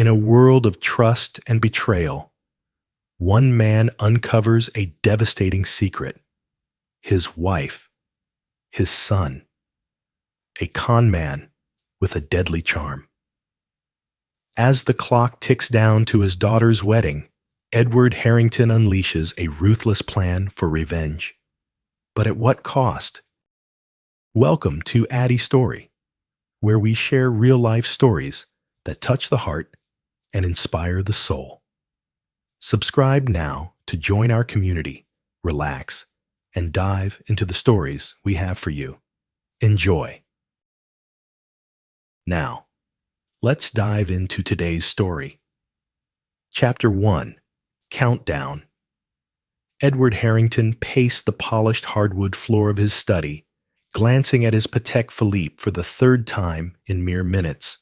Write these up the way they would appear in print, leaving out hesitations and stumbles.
In a world of trust and betrayal, one man uncovers a devastating secret. His wife, his son, a con man with a deadly charm. As the clock ticks down to his daughter's wedding, Edward Harrington unleashes a ruthless plan for revenge. But at what cost? Welcome to Addy Story, where we share real-life stories that touch the heart and inspire the soul. Subscribe now to join our community, relax, and dive into the stories we have for you. Enjoy. Now, let's dive into today's story. Chapter 1, Countdown. Edward Harrington paced the polished hardwood floor of his study, glancing at his Patek Philippe for the third time in mere minutes.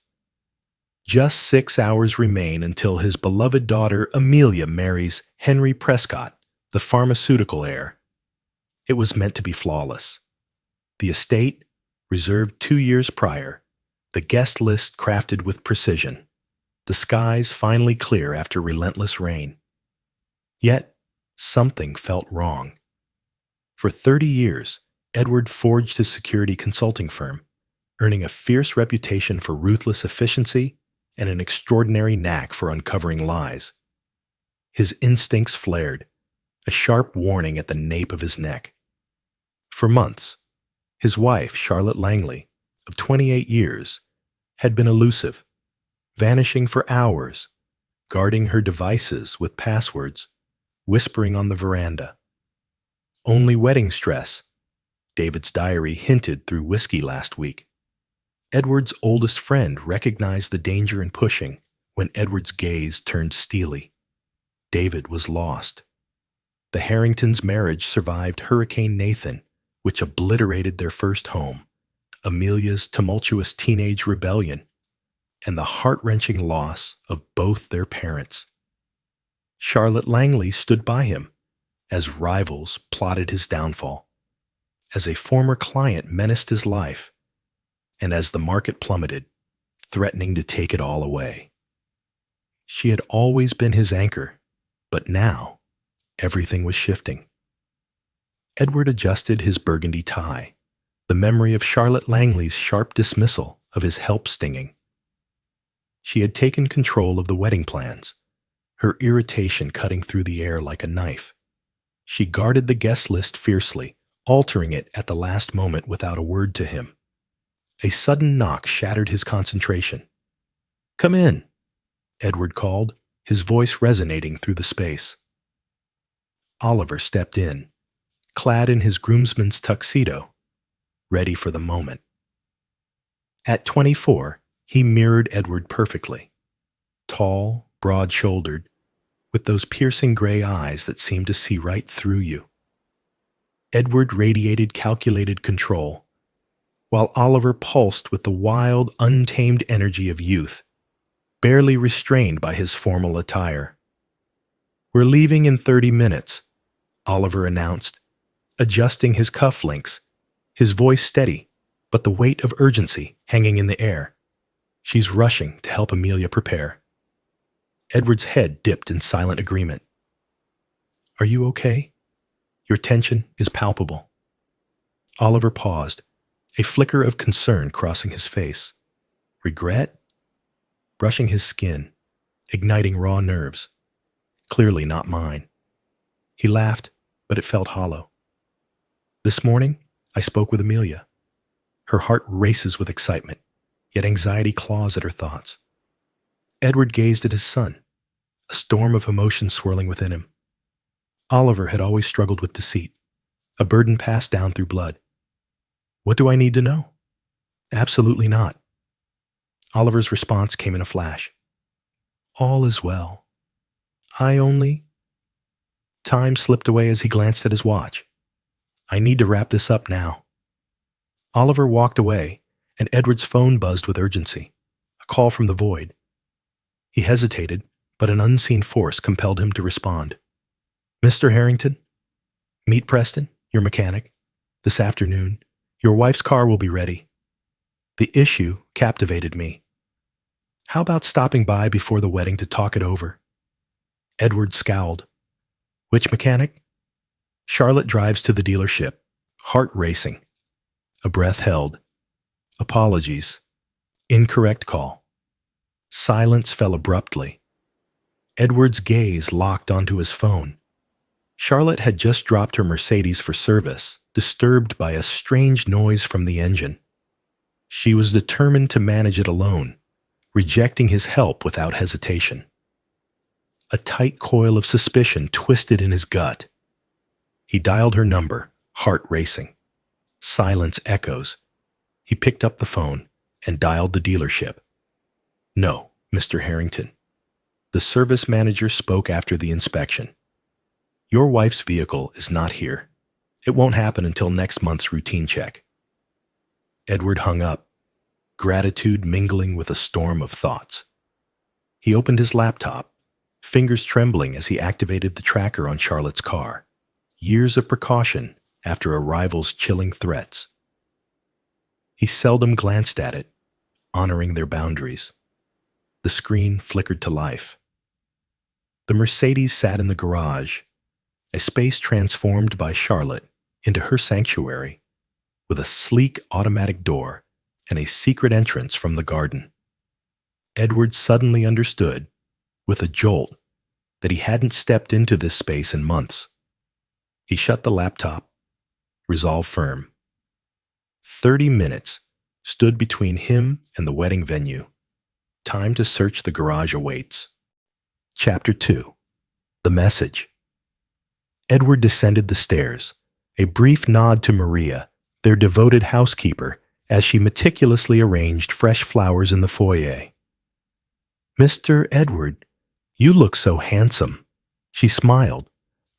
Just 6 hours remain until his beloved daughter Amelia marries Henry Prescott, the pharmaceutical heir. It was meant to be flawless. The estate, reserved 2 years prior, the guest list crafted with precision, the skies finally clear after relentless rain. Yet, something felt wrong. For 30 years, Edward forged his security consulting firm, earning a fierce reputation for ruthless efficiency and an extraordinary knack for uncovering lies. His instincts flared, a sharp warning at the nape of his neck. For months, his wife, Charlotte Langley, of 28 years, had been elusive, vanishing for hours, guarding her devices with passwords, whispering on the veranda. Only wedding stress, David's diary hinted through whiskey last week. Edward's oldest friend recognized the danger in pushing when Edward's gaze turned steely. David was lost. The Harringtons' marriage survived Hurricane Nathan, which obliterated their first home, Amelia's tumultuous teenage rebellion, and the heart-wrenching loss of both their parents. Charlotte Langley stood by him as rivals plotted his downfall, as a former client menaced his life, and as the market plummeted, threatening to take it all away. She had always been his anchor, but now everything was shifting. Edward adjusted his burgundy tie, the memory of Charlotte Langley's sharp dismissal of his help stinging. She had taken control of the wedding plans, her irritation cutting through the air like a knife. She guarded the guest list fiercely, altering it at the last moment without a word to him. A sudden knock shattered his concentration. "Come in," Edward called, his voice resonating through the space. Oliver stepped in, clad in his groomsman's tuxedo, ready for the moment. At 24, he mirrored Edward perfectly. Tall, broad-shouldered, with those piercing gray eyes that seemed to see right through you. Edward radiated calculated control, while Oliver pulsed with the wild, untamed energy of youth, barely restrained by his formal attire. "We're leaving in 30 minutes, Oliver announced, adjusting his cufflinks, his voice steady, but the weight of urgency hanging in the air. "She's rushing to help Amelia prepare." Edward's head dipped in silent agreement. "Are you okay? Your tension is palpable." Oliver paused, a flicker of concern crossing his face. Regret? Brushing his skin, igniting raw nerves. Clearly not mine. He laughed, but it felt hollow. "This morning, I spoke with Amelia. Her heart races with excitement, yet anxiety claws at her thoughts." Edward gazed at his son, a storm of emotion swirling within him. Oliver had always struggled with deceit, a burden passed down through blood. "What do I need to know?" "Absolutely not." Oliver's response came in a flash. "All is well. I only—" Time slipped away as he glanced at his watch. "I need to wrap this up now." Oliver walked away, and Edward's phone buzzed with urgency, a call from the void. He hesitated, but an unseen force compelled him to respond. "Mr. Harrington? Meet Preston, your mechanic. This afternoon, your wife's car will be ready." The issue captivated me. How about stopping by before the wedding to talk it over? Edward scowled. Which mechanic? Charlotte drives to the dealership, heart racing. A breath held. Apologies. Incorrect call. Silence fell abruptly. Edward's gaze locked onto his phone. Charlotte had just dropped her Mercedes for service, disturbed by a strange noise from the engine. She was determined to manage it alone, rejecting his help without hesitation. A tight coil of suspicion twisted in his gut. He dialed her number, heart racing. Silence echoes. He picked up the phone and dialed the dealership. No, Mr. Harrington. The service manager spoke after the inspection. Your wife's vehicle is not here. It won't happen until next month's routine check. Edward hung up, gratitude mingling with a storm of thoughts. He opened his laptop, fingers trembling as he activated the tracker on Charlotte's car. Years of precaution after a rival's chilling threats. He seldom glanced at it, honoring their boundaries. The screen flickered to life. The Mercedes sat in the garage, a space transformed by Charlotte into her sanctuary, with a sleek automatic door and a secret entrance from the garden. Edward suddenly understood, with a jolt, that he hadn't stepped into this space in months. He shut the laptop, resolve firm. 30 minutes stood between him and the wedding venue. Time to search the garage awaits. Chapter 2. The Message. Edward descended the stairs, a brief nod to Maria, their devoted housekeeper, as she meticulously arranged fresh flowers in the foyer. Mr. Edward, you look so handsome. She smiled,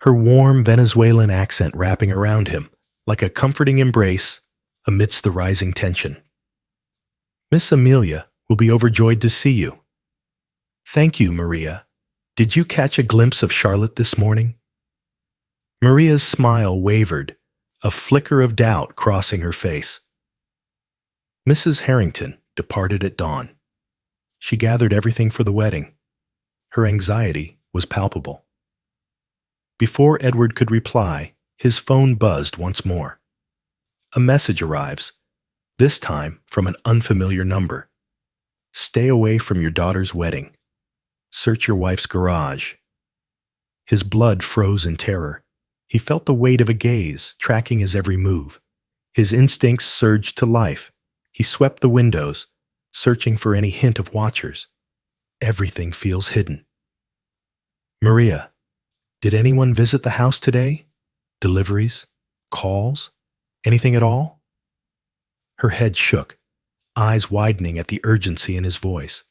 her warm Venezuelan accent wrapping around him like a comforting embrace amidst the rising tension. Miss Amelia will be overjoyed to see you. Thank you, Maria. Did you catch a glimpse of Charlotte this morning? Maria's smile wavered, a flicker of doubt crossing her face. Mrs. Harrington departed at dawn. She gathered everything for the wedding. Her anxiety was palpable. Before Edward could reply, his phone buzzed once more. A message arrives, this time from an unfamiliar number. Stay away from your daughter's wedding. Search your wife's garage. His blood froze in terror. He felt the weight of a gaze tracking his every move. His instincts surged to life. He swept the windows, searching for any hint of watchers. Everything feels hidden. Maria, did anyone visit the house today? Deliveries? Calls? Anything at all? Her head shook, eyes widening at the urgency in his voice.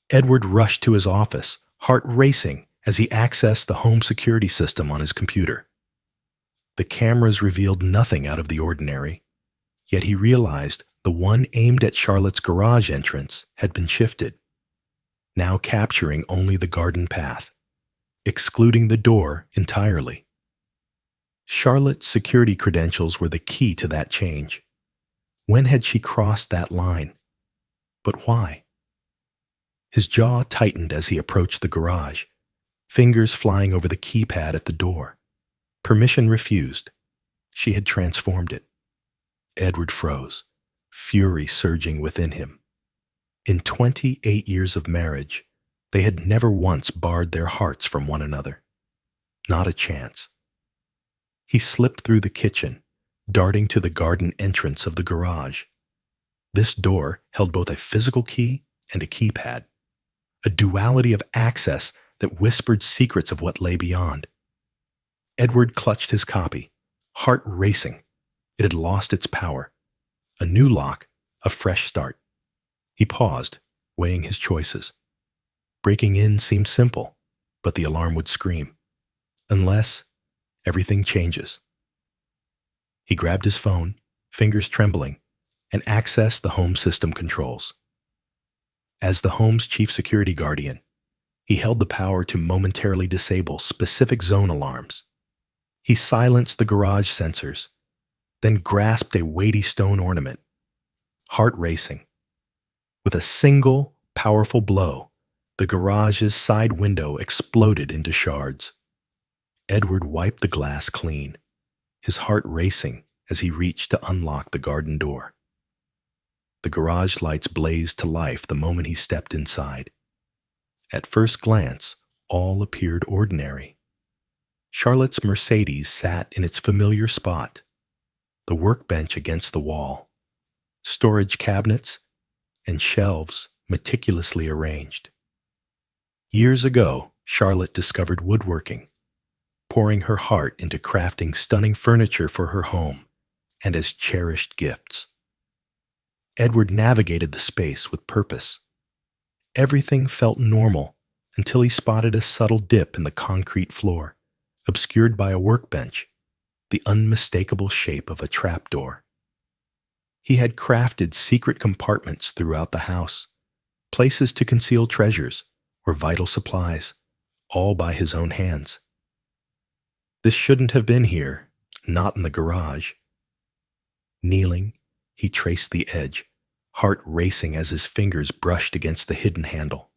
Edward rushed to his office, heart racing as he accessed the home security system on his computer. The cameras revealed nothing out of the ordinary, yet he realized the one aimed at Charlotte's garage entrance had been shifted, now capturing only the garden path, excluding the door entirely. Charlotte's security credentials were the key to that change. When had she crossed that line? But why? His jaw tightened as he approached the garage, fingers flying over the keypad at the door. Permission refused. She had transformed it. Edward froze, fury surging within him. In 28 years of marriage, they had never once barred their hearts from one another. Not a chance. He slipped through the kitchen, darting to the garden entrance of the garage. This door held both a physical key and a keypad, a duality of access that whispered secrets of what lay beyond. Edward clutched his copy, heart racing. It had lost its power. A new lock, a fresh start. He paused, weighing his choices. Breaking in seemed simple, but the alarm would scream. Unless everything changes. He grabbed his phone, fingers trembling, and accessed the home system controls. As the home's chief security guardian, he held the power to momentarily disable specific zone alarms. He silenced the garage sensors, then grasped a weighty stone ornament, heart racing. With a single, powerful blow, the garage's side window exploded into shards. Edward wiped the glass clean, his heart racing as he reached to unlock the garden door. The garage lights blazed to life the moment he stepped inside. At first glance, all appeared ordinary. Charlotte's Mercedes sat in its familiar spot, the workbench against the wall, storage cabinets, and shelves meticulously arranged. Years ago, Charlotte discovered woodworking, pouring her heart into crafting stunning furniture for her home and as cherished gifts. Edward navigated the space with purpose. Everything felt normal until he spotted a subtle dip in the concrete floor, obscured by a workbench, the unmistakable shape of a trapdoor. He had crafted secret compartments throughout the house, places to conceal treasures or vital supplies, all by his own hands. This shouldn't have been here, not in the garage. Kneeling, he traced the edge, heart racing as his fingers brushed against the hidden handle.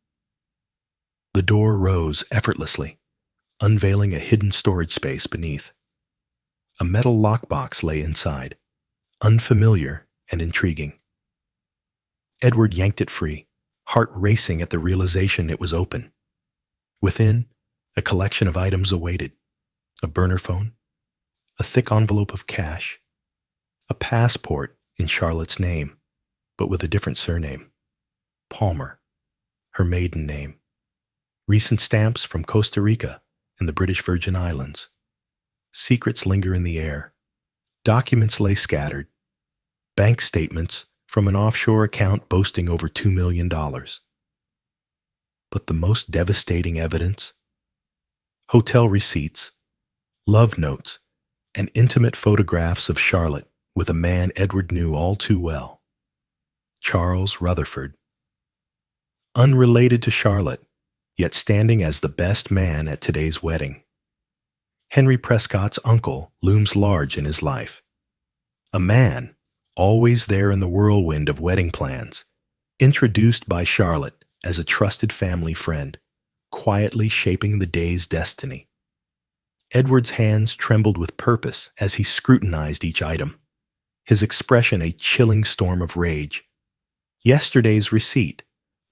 The door rose effortlessly, unveiling a hidden storage space beneath. A metal lockbox lay inside, unfamiliar and intriguing. Edward yanked it free, heart racing at the realization it was open. Within, a collection of items awaited: a burner phone, a thick envelope of cash, a passport in Charlotte's name, but with a different surname: Palmer, her maiden name. Recent stamps from Costa Rica and the British Virgin Islands. Secrets linger in the air. Documents lay scattered. Bank statements from an offshore account boasting over $2 million. But the most devastating evidence? Hotel receipts, love notes, and intimate photographs of Charlotte with a man Edward knew all too well: Charles Rutherford. Unrelated to Charlotte, yet standing as the best man at today's wedding. Henry Prescott's uncle looms large in his life. A man, always there in the whirlwind of wedding plans, introduced by Charlotte as a trusted family friend, quietly shaping the day's destiny. Edward's hands trembled with purpose as he scrutinized each item, his expression a chilling storm of rage. Yesterday's receipt,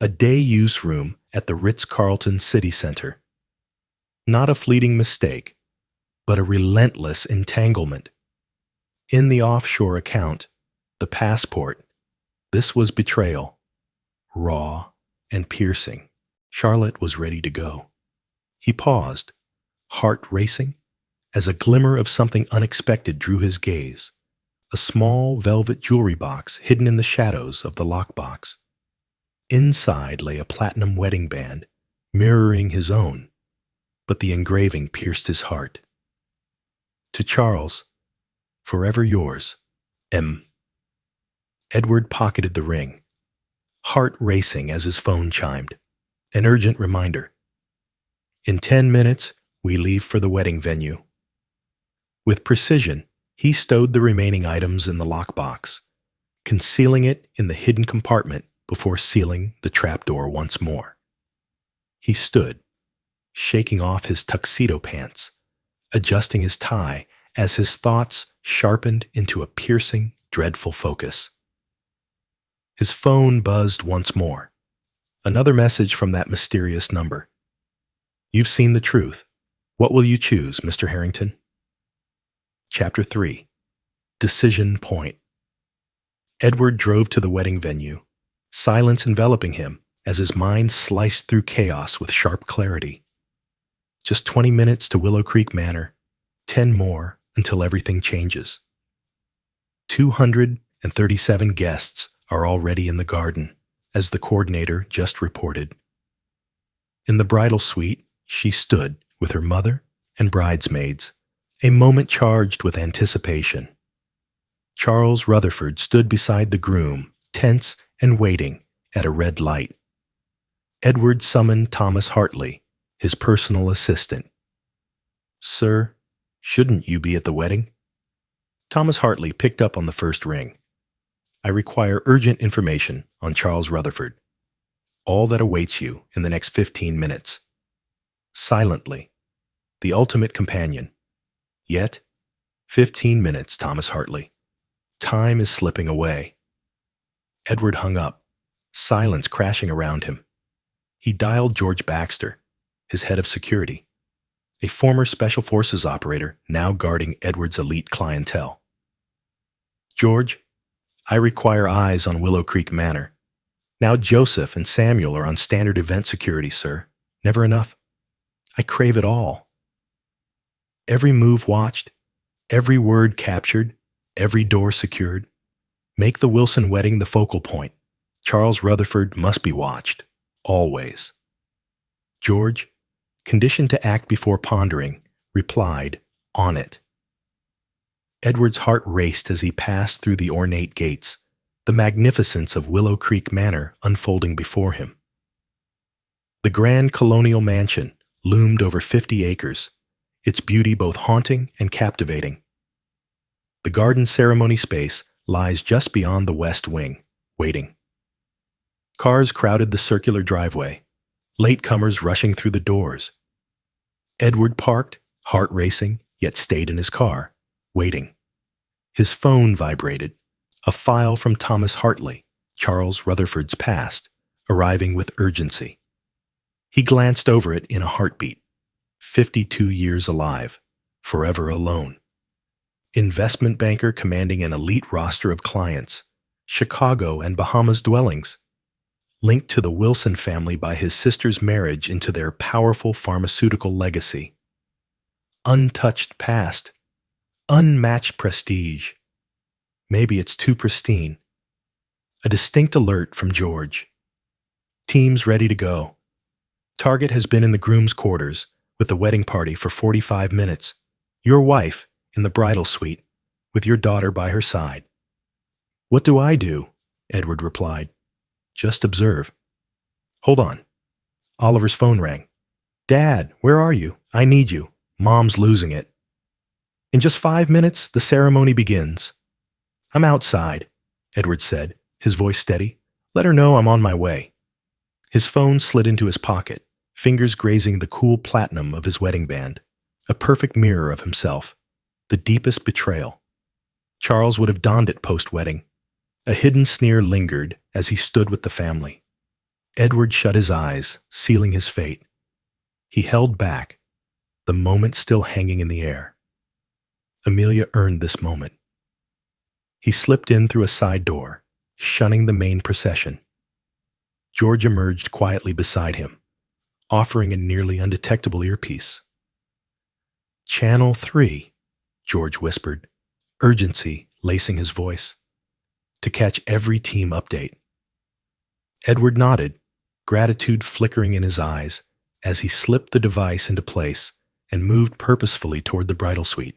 a day-use room at the Ritz-Carlton City Center. Not a fleeting mistake, but a relentless entanglement. In the offshore account, the passport, this was betrayal, raw and piercing. Charlotte was ready to go. He paused, heart racing, as a glimmer of something unexpected drew his gaze: a small velvet jewelry box hidden in the shadows of the lockbox. Inside lay a platinum wedding band, mirroring his own, but the engraving pierced his heart. To Charles, forever yours, M. Edward pocketed the ring, heart racing as his phone chimed. An urgent reminder. In 10 minutes, we leave for the wedding venue. With precision, he stowed the remaining items in the lockbox, concealing it in the hidden compartment before sealing the trapdoor once more. He stood, shaking off his tuxedo pants, adjusting his tie as his thoughts sharpened into a piercing, dreadful focus. His phone buzzed once more. Another message from that mysterious number. You've seen the truth. What will you choose, Mr. Harrington? Chapter 3. Decision Point. Edward drove to the wedding venue, silence enveloping him as his mind sliced through chaos with sharp clarity. Just 20 minutes to Willow Creek Manor, 10 more until everything changes. 237 guests are already in the garden, as the coordinator just reported. In the bridal suite, she stood with her mother and bridesmaids, a moment charged with anticipation. Charles Rutherford stood beside the groom, tense and waiting at a red light. Edward summoned Thomas Hartley, his personal assistant. Sir, shouldn't you be at the wedding? Thomas Hartley picked up on the first ring. I require urgent information on Charles Rutherford. all that awaits you in the next 15 minutes. Silently, the ultimate companion. Yet, 15 minutes, Thomas Hartley. Time is slipping away. Edward hung up, silence crashing around him. He dialed George Baxter, his head of security, a former Special Forces operator now guarding Edward's elite clientele. George, I require eyes on Willow Creek Manor. Now Joseph and Samuel are on standard event security, sir. Never enough. I crave it all. Every move watched, every word captured, every door secured. Make the Wilson wedding the focal point. Charles Rutherford must be watched, always. George, conditioned to act before pondering, replied, on it. Edward's heart raced as he passed through the ornate gates, the magnificence of Willow Creek Manor unfolding before him. The grand colonial mansion loomed over 50 acres, its beauty both haunting and captivating. The garden ceremony space lies just beyond the west wing, waiting. Cars crowded the circular driveway, latecomers rushing through the doors. Edward parked, heart racing, yet stayed in his car, waiting. His phone vibrated, a file from Thomas Hartley, Charles Rutherford's past, arriving with urgency. He glanced over it in a heartbeat. 52 years alive, forever alone. Investment banker commanding an elite roster of clients, Chicago and Bahamas dwellings, linked to the Wilson family by his sister's marriage into their powerful pharmaceutical legacy. Untouched past, unmatched prestige. Maybe it's too pristine. A distinct alert from George. Teams ready to go. Target has been in the groom's quarters with the wedding party for 45 minutes. Your wife in the bridal suite with your daughter by her side. What do I do? Edward replied. Just observe. Hold on. Oliver's phone rang. Dad, where are you? I need you. Mom's losing it. In just 5 minutes, the ceremony begins. I'm outside, Edward said, his voice steady. Let her know I'm on my way. His phone slid into his pocket, fingers grazing the cool platinum of his wedding band, a perfect mirror of himself, the deepest betrayal. Charles would have donned it post-wedding. A hidden sneer lingered as he stood with the family. Edward shut his eyes, sealing his fate. He held back, the moment still hanging in the air. Amelia earned this moment. He slipped in through a side door, shunning the main procession. George emerged quietly beside him, offering a nearly undetectable earpiece. Channel 3, George whispered, urgency lacing his voice, to catch every team update. Edward nodded, gratitude flickering in his eyes as he slipped the device into place and moved purposefully toward the bridal suite.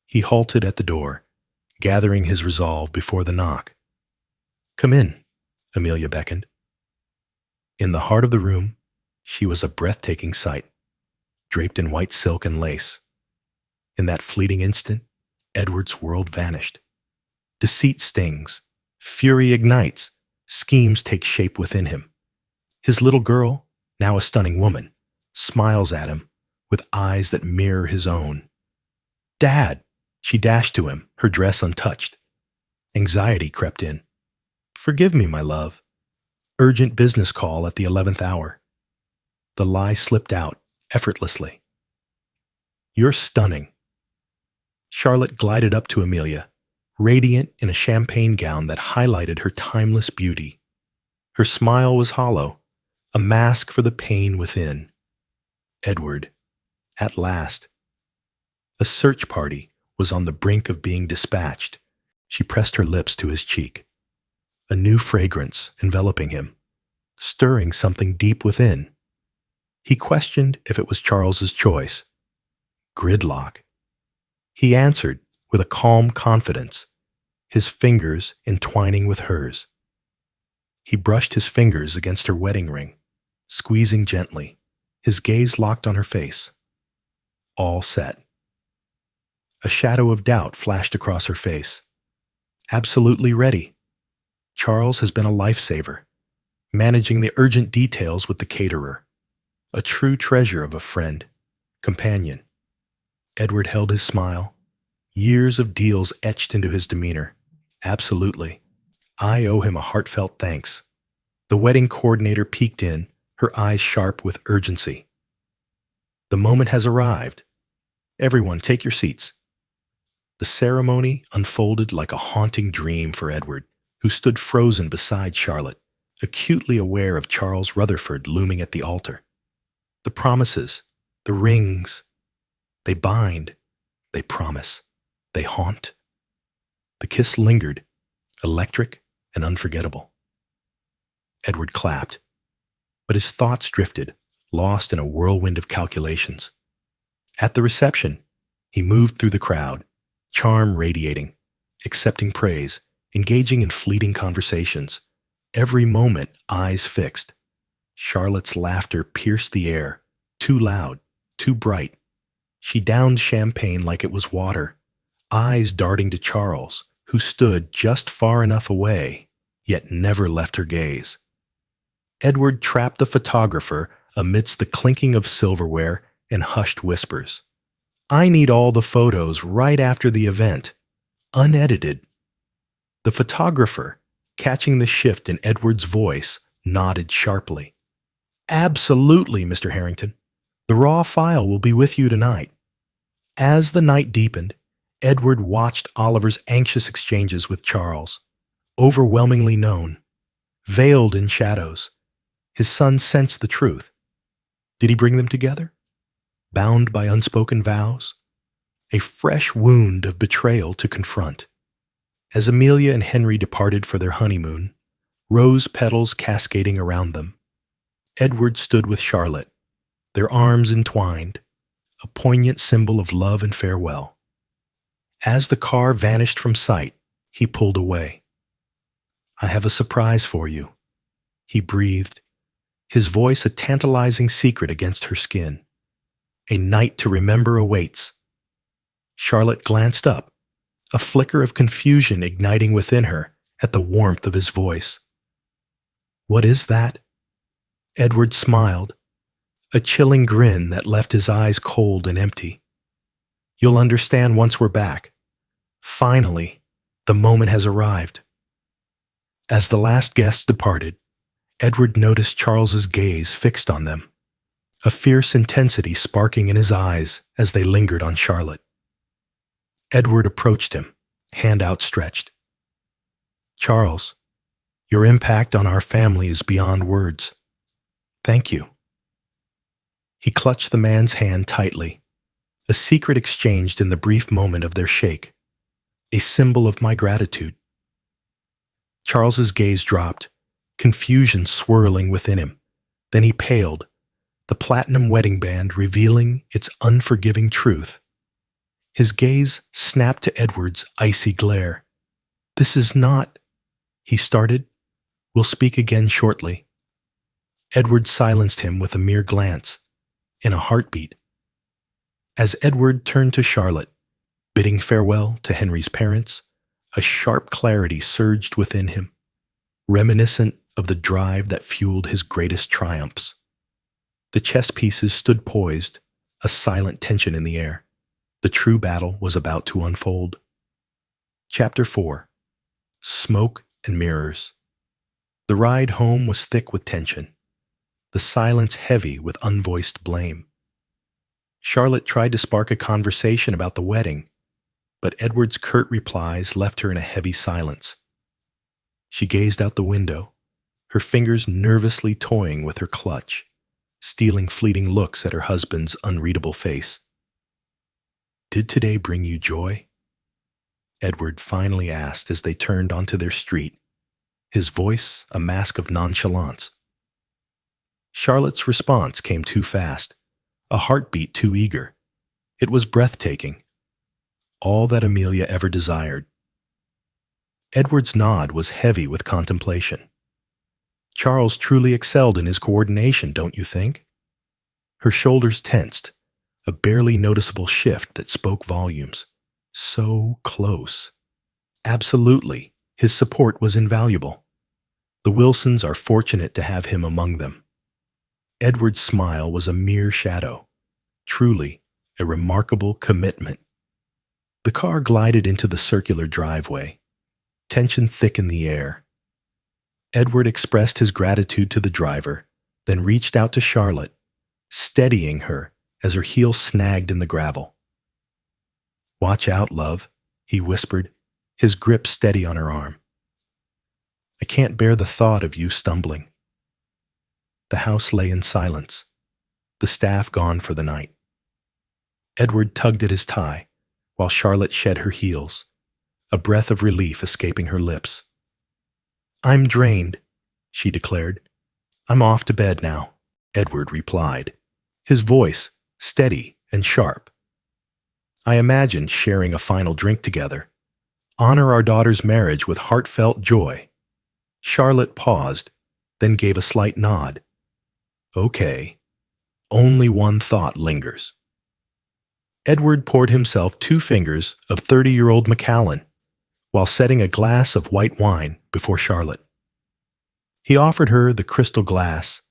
He halted at the door, gathering his resolve before the knock. Come in, Amelia beckoned. In the heart of the room, she was a breathtaking sight, draped in white silk and lace. In that fleeting instant, Edward's world vanished. Deceit stings, fury ignites, schemes take shape within him. His little girl, now a stunning woman, smiles at him with eyes that mirror his own. Dad! She dashed to him, her dress untouched. Anxiety crept in. Forgive me, my love. Urgent business call at the 11th hour. The lie slipped out, effortlessly. You're stunning. Charlotte glided up to Amelia, radiant in a champagne gown that highlighted her timeless beauty. Her smile was hollow, a mask for the pain within. Edward, at last. A search party was on the brink of being dispatched. She pressed her lips to his cheek. A new fragrance enveloping him, stirring something deep within. He questioned if it was Charles's choice. Gridlock. He answered with a calm confidence, his fingers entwining with hers. He brushed his fingers against her wedding ring, squeezing gently, his gaze locked on her face. All set. A shadow of doubt flashed across her face. Absolutely ready. Charles has been a lifesaver. managing the urgent details with the caterer. A true treasure of a friend, companion. Edward held his smile, years of deals etched into his demeanor. Absolutely. I owe him a heartfelt thanks. The wedding coordinator peeked in, her eyes sharp with urgency. The moment has arrived. Everyone, take your seats. The ceremony unfolded like a haunting dream for Edward, who stood frozen beside Charlotte, acutely aware of Charles Rutherford looming at the altar. The promises, the rings, they bind, they promise, they haunt. The kiss lingered, electric and unforgettable. Edward clapped, but his thoughts drifted, lost in a whirlwind of calculations. At the reception, he moved through the crowd, charm radiating, accepting praise, engaging in fleeting conversations. Every moment, eyes fixed. Charlotte's laughter pierced the air, too loud, too bright. She downed champagne like it was water, eyes darting to Charles, who stood just far enough away, yet never left her gaze. Edward trapped the photographer amidst the clinking of silverware and hushed whispers. I need all the photos right after the event, unedited. The photographer, catching the shift in Edward's voice, nodded sharply. Absolutely, Mr. Harrington. The raw file will be with you tonight. As the night deepened, Edward watched Oliver's anxious exchanges with Charles, overwhelmingly known, veiled in shadows. His son sensed the truth. Did he bring them together? Bound by unspoken vows? A fresh wound of betrayal to confront. As Amelia and Henry departed for their honeymoon, rose petals cascading around them, Edward stood with Charlotte, their arms entwined, a poignant symbol of love and farewell. As the car vanished from sight, he pulled away. I have a surprise for you, he breathed, his voice a tantalizing secret against her skin. A night to remember awaits. Charlotte glanced up, a flicker of confusion igniting within her at the warmth of his voice. What is that? Edward smiled, a chilling grin that left his eyes cold and empty. You'll understand once we're back. Finally, the moment has arrived. As the last guests departed, Edward noticed Charles's gaze fixed on them, a fierce intensity sparking in his eyes as they lingered on Charlotte. Edward approached him, hand outstretched. Charles, your impact on our family is beyond words. Thank you. He clutched the man's hand tightly, a secret exchanged in the brief moment of their shake, a symbol of my gratitude. Charles's gaze dropped, confusion swirling within him. Then he paled, the platinum wedding band revealing its unforgiving truth. His gaze snapped to Edward's icy glare. This is not, he started. We'll speak again shortly. Edward silenced him with a mere glance, in a heartbeat. As Edward turned to Charlotte, bidding farewell to Henry's parents, a sharp clarity surged within him, reminiscent of the drive that fueled his greatest triumphs. The chess pieces stood poised, a silent tension in the air. The true battle was about to unfold. Chapter 4. Smoke and Mirrors. The ride home was thick with tension, the silence heavy with unvoiced blame. Charlotte tried to spark a conversation about the wedding, but Edward's curt replies left her in a heavy silence. She gazed out the window, her fingers nervously toying with her clutch, stealing fleeting looks at her husband's unreadable face. Did today bring you joy? Edward finally asked as they turned onto their street, his voice a mask of nonchalance. Charlotte's response came too fast, a heartbeat too eager. It was breathtaking, all that Amelia ever desired. Edward's nod was heavy with contemplation. Charles truly excelled in his coordination, don't you think? Her shoulders tensed, a barely noticeable shift that spoke volumes. So close. Absolutely, his support was invaluable. The Wilsons are fortunate to have him among them. Edward's smile was a mere shadow. Truly, a remarkable commitment. The car glided into the circular driveway. Tension thick in the air. Edward expressed his gratitude to the driver, then reached out to Charlotte, steadying her as her heel snagged in the gravel. "Watch out, love," he whispered, his grip steady on her arm. "I can't bear the thought of you stumbling." The house lay in silence, the staff gone for the night. Edward tugged at his tie, while Charlotte shed her heels, a breath of relief escaping her lips. "I'm drained," she declared. "I'm off to bed now," Edward replied, his voice steady and sharp. "I imagined sharing a final drink together. Honor our daughter's marriage with heartfelt joy." Charlotte paused, then gave a slight nod. "Okay. Only one thought lingers." Edward poured himself 2 fingers of 30-year-old Macallan, while setting a glass of white wine before Charlotte. He offered her the crystal glass,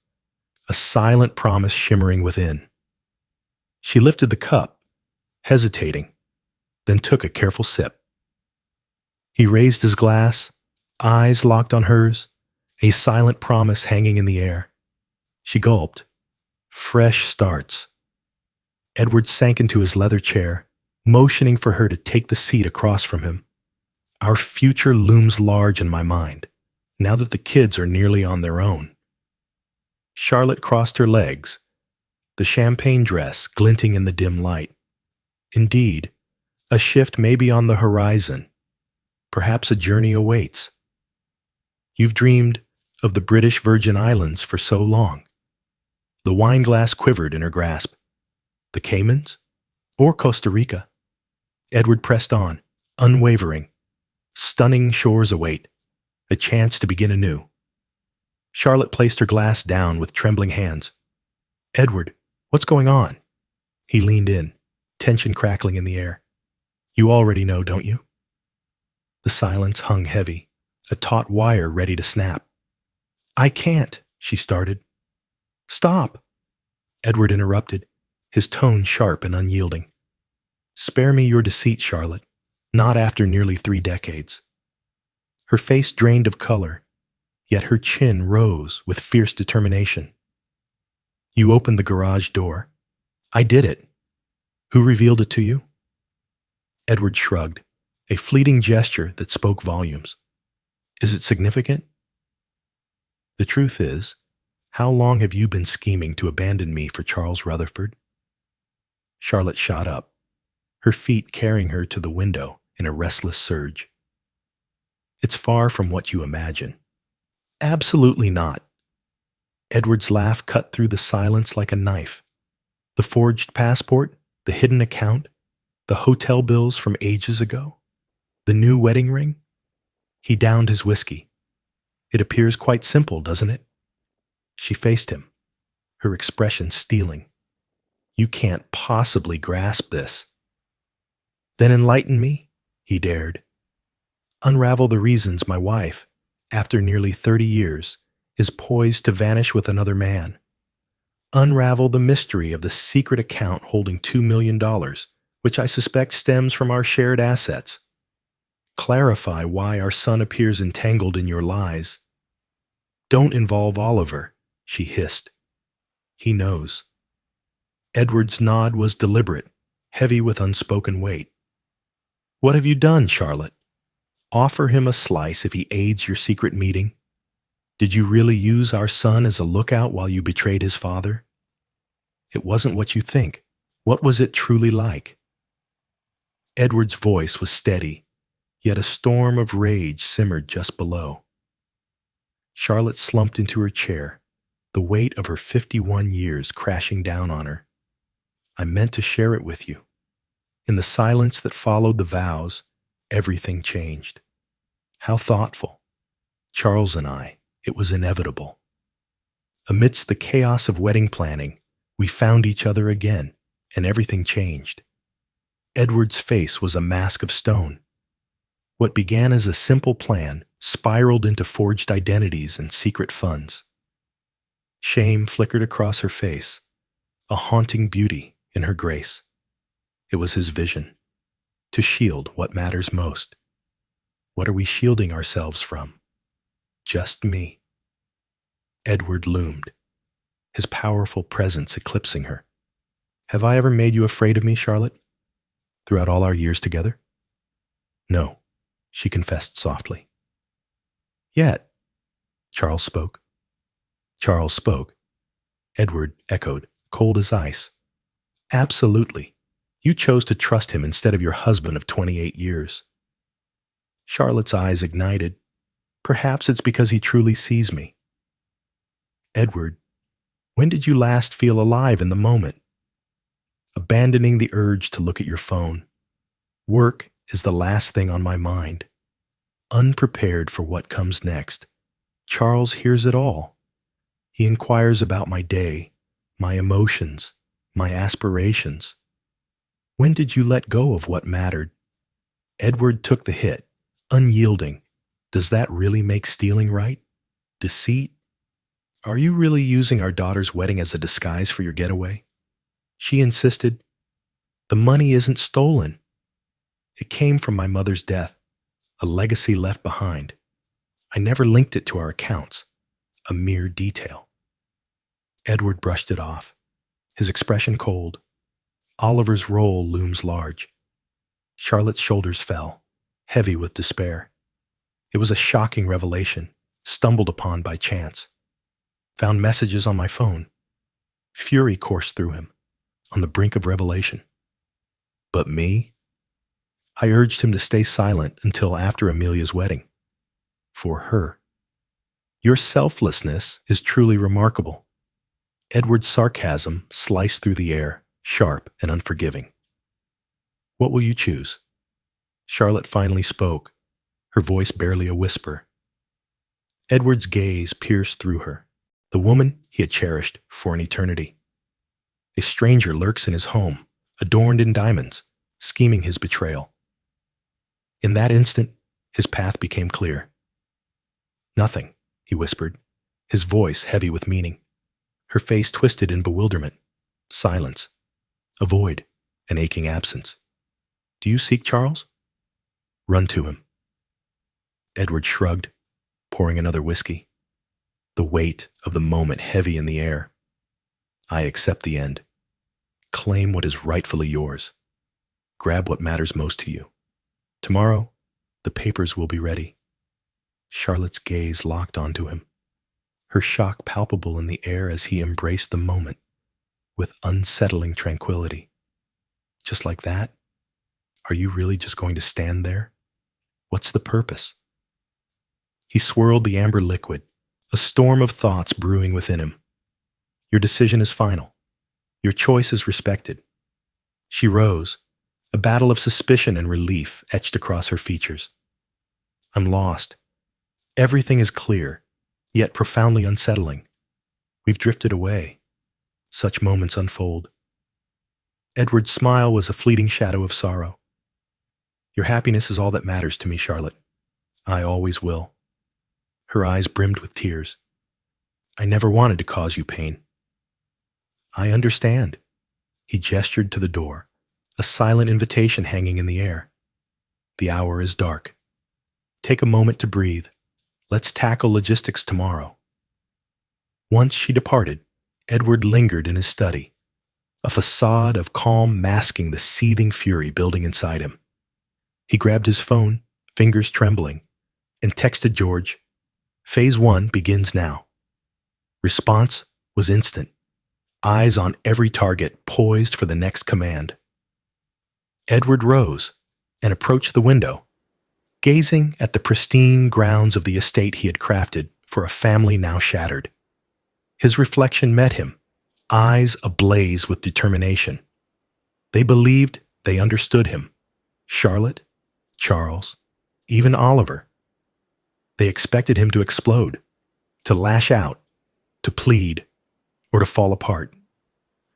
a silent promise shimmering within. She lifted the cup, hesitating, then took a careful sip. He raised his glass, eyes locked on hers, a silent promise hanging in the air. She gulped. Fresh starts. Edward sank into his leather chair, motioning for her to take the seat across from him. "Our future looms large in my mind, now that the kids are nearly on their own." Charlotte crossed her legs, the champagne dress glinting in the dim light. Indeed, a shift may be on the horizon. Perhaps a journey awaits. "You've dreamed of the British Virgin Islands for so long." The wine glass quivered in her grasp. "The Caymans? Or Costa Rica?" Edward pressed on, unwavering. Stunning shores await, a chance to begin anew. Charlotte placed her glass down with trembling hands. "Edward, what's going on?" He leaned in, tension crackling in the air. "You already know, don't you?" The silence hung heavy, a taut wire ready to snap. "I can't," she started. "Stop!" Edward interrupted, his tone sharp and unyielding. "Spare me your deceit, Charlotte, not after nearly 3 decades." Her face drained of color, yet her chin rose with fierce determination. "You opened the garage door. I did it. Who revealed it to you?" Edward shrugged, a fleeting gesture that spoke volumes. "Is it significant?" "The truth is, how long have you been scheming to abandon me for Charles Rutherford?" Charlotte shot up, her feet carrying her to the window in a restless surge. "It's far from what you imagine." "Absolutely not." Edward's laugh cut through the silence like a knife. "The forged passport, the hidden account, the hotel bills from ages ago, the new wedding ring?" He downed his whiskey. "It appears quite simple, doesn't it?" She faced him, her expression steeling. "You can't possibly grasp this." "Then enlighten me," he dared. "Unravel the reasons my wife, after nearly 30 years, is poised to vanish with another man. Unravel the mystery of the secret account holding $2 million, which I suspect stems from our shared assets. Clarify why our son appears entangled in your lies. Don't involve Oliver," she hissed. "He knows." Edward's nod was deliberate, heavy with unspoken weight. "What have you done, Charlotte? Offer him a slice if he aids your secret meeting? Did you really use our son as a lookout while you betrayed his father? It wasn't what you think. What was it truly like?" Edward's voice was steady, yet a storm of rage simmered just below. Charlotte slumped into her chair, the weight of her 51 years crashing down on her. "I meant to share it with you." In the silence that followed the vows, everything changed. How thoughtful. Charles and I, it was inevitable. Amidst the chaos of wedding planning, we found each other again, and everything changed. Edward's face was a mask of stone. What began as a simple plan spiraled into forged identities and secret funds. Shame flickered across her face, a haunting beauty in her grace. It was his vision, to shield what matters most. What are we shielding ourselves from? Just me. Edward loomed, his powerful presence eclipsing her. Have I ever made you afraid of me, Charlotte? Throughout all our years together? No, she confessed softly. Yet, Charles spoke. Charles spoke. Edward echoed, cold as ice. Absolutely. You chose to trust him instead of your husband of 28 years. Charlotte's eyes ignited. Perhaps it's because he truly sees me. Edward, when did you last feel alive in the moment? Abandoning the urge to look at your phone. Work is the last thing on my mind. Unprepared for what comes next, Charles hears it all. He inquires about my day, my emotions, my aspirations. When did you let go of what mattered? Edward took the hit, unyielding. Does that really make stealing right? Deceit? Are you really using our daughter's wedding as a disguise for your getaway? She insisted. The money isn't stolen. It came from my mother's death, a legacy left behind. I never linked it to our accounts, a mere detail. Edward brushed it off, his expression cold. Oliver's role looms large. Charlotte's shoulders fell, heavy with despair. It was a shocking revelation, stumbled upon by chance. Found messages on my phone. Fury coursed through him, on the brink of revelation. But me? I urged him to stay silent until after Amelia's wedding. For her. Your selflessness is truly remarkable. Edward's sarcasm sliced through the air, sharp and unforgiving. What will you choose? Charlotte finally spoke, her voice barely a whisper. Edward's gaze pierced through her, the woman he had cherished for an eternity. A stranger lurks in his home, adorned in diamonds, scheming his betrayal. In that instant, his path became clear. Nothing, he whispered, his voice heavy with meaning. Her face twisted in bewilderment. Silence. A void, an aching absence. Do you seek Charles? Run to him. Edward shrugged, pouring another whiskey. The weight of the moment heavy in the air. I accept the end. Claim what is rightfully yours. Grab what matters most to you. Tomorrow, the papers will be ready. Charlotte's gaze locked onto him, her shock palpable in the air as he embraced the moment with unsettling tranquility. Just like that? Are you really just going to stand there? What's the purpose? He swirled the amber liquid, a storm of thoughts brewing within him. Your decision is final. Your choice is respected. She rose, a battle of suspicion and relief etched across her features. I'm lost. Everything is clear, yet profoundly unsettling. We've drifted away. Such moments unfold. Edward's smile was a fleeting shadow of sorrow. Your happiness is all that matters to me, Charlotte. I always will. Her eyes brimmed with tears. I never wanted to cause you pain. I understand. He gestured to the door, a silent invitation hanging in the air. The hour is dark. Take a moment to breathe. Let's tackle logistics tomorrow. Once she departed, Edward lingered in his study, a facade of calm masking the seething fury building inside him. He grabbed his phone, fingers trembling, and texted George, Phase 1 begins now. Response was instant, eyes on every target poised for the next command. Edward rose and approached the window, gazing at the pristine grounds of the estate he had crafted for a family now shattered. His reflection met him, eyes ablaze with determination. They believed they understood him. Charlotte, Charles, even Oliver. They expected him to explode, to lash out, to plead, or to fall apart.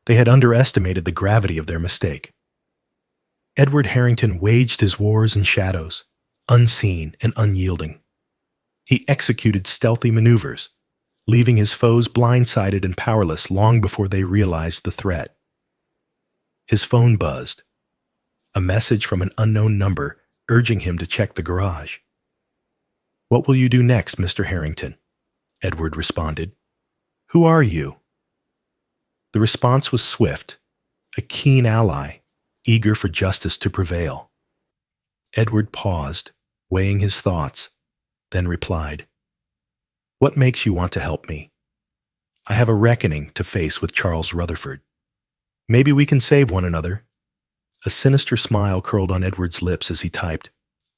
They had underestimated the gravity of their mistake. Edward Harrington waged his wars in shadows, unseen and unyielding. He executed stealthy maneuvers, leaving his foes blindsided and powerless long before they realized the threat. His phone buzzed, a message from an unknown number urging him to check the garage. "What will you do next, Mr. Harrington?" Edward responded. "Who are you?" The response was swift, a keen ally, eager for justice to prevail. Edward paused, weighing his thoughts, then replied, "What makes you want to help me? I have a reckoning to face with Charles Rutherford. Maybe we can save one another." A sinister smile curled on Edward's lips as he typed,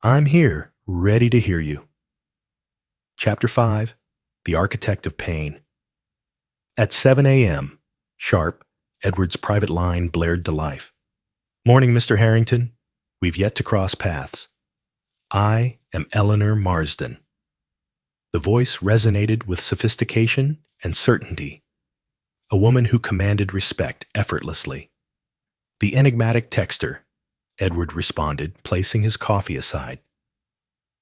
"I'm here, ready to hear you." Chapter 5, The Architect of Pain. At 7 a.m., sharp, Edward's private line blared to life. "Morning, Mr. Harrington. We've yet to cross paths. I am Eleanor Marsden." The voice resonated with sophistication and certainty, a woman who commanded respect effortlessly. "The enigmatic texter," Edward responded, placing his coffee aside.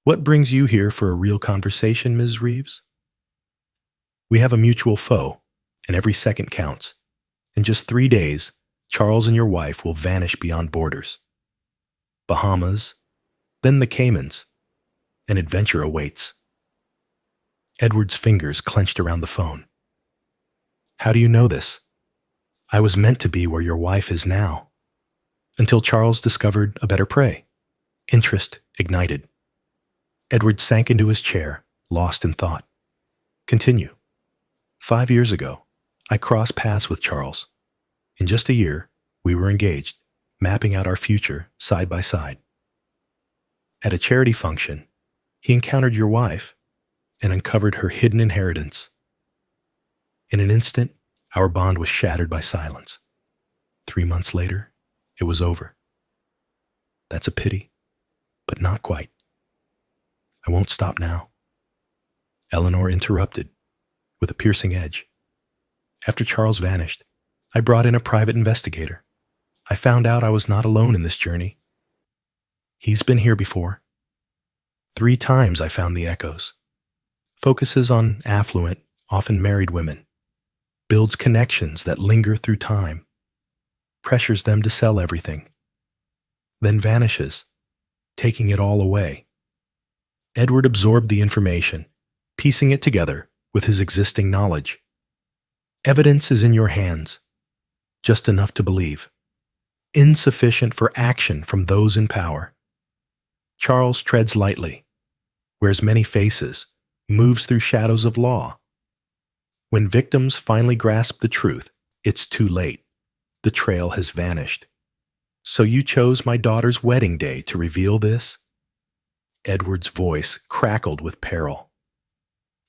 "What brings you here for a real conversation, Ms. Reeves?" "We have a mutual foe, and every second counts. In just 3 days, Charles and your wife will vanish beyond borders. Bahamas, then the Caymans. An adventure awaits." Edward's fingers clenched around the phone. "How do you know this? I was meant to be where your wife is now." Until Charles discovered a better prey. Interest ignited. Edward sank into his chair, lost in thought. "Continue. 5 years ago, I crossed paths with Charles. In just a year, we were engaged, mapping out our future side by side. At a charity function, he encountered your wife and uncovered her hidden inheritance. In an instant, our bond was shattered by silence. 3 months later, it was over. That's a pity, but not quite. I won't stop now." Eleanor interrupted, with a piercing edge. "After Charles vanished, I brought in a private investigator. I found out I was not alone in this journey. He's been here before. 3 times I found the echoes. Focuses on affluent, often married women. Builds connections that linger through time. Pressures them to sell everything. Then vanishes, taking it all away." Edward absorbed the information, piecing it together with his existing knowledge. "Evidence is in your hands, just enough to believe. Insufficient for action from those in power. Charles treads lightly, wears many faces, moves through shadows of law. When victims finally grasp the truth, it's too late. The trail has vanished. So you chose my daughter's wedding day to reveal this?" Edward's voice crackled with peril.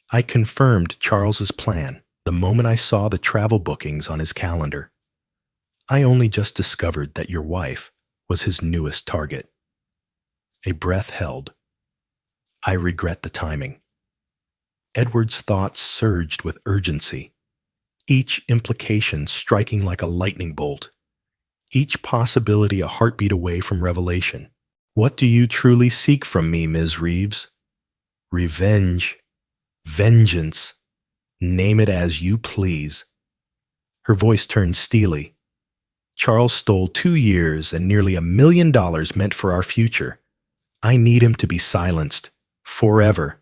"I confirmed Charles's plan the moment I saw the travel bookings on his calendar. I only just discovered that your wife was his newest target." A breath held. "I regret the timing." Edward's thoughts surged with urgency, each implication striking like a lightning bolt, each possibility a heartbeat away from revelation. "What do you truly seek from me, Ms. Reeves?" "Revenge. Vengeance. Name it as you please." Her voice turned steely. "Charles stole 2 years and nearly $1 million meant for our future. I need him to be silenced. Forever."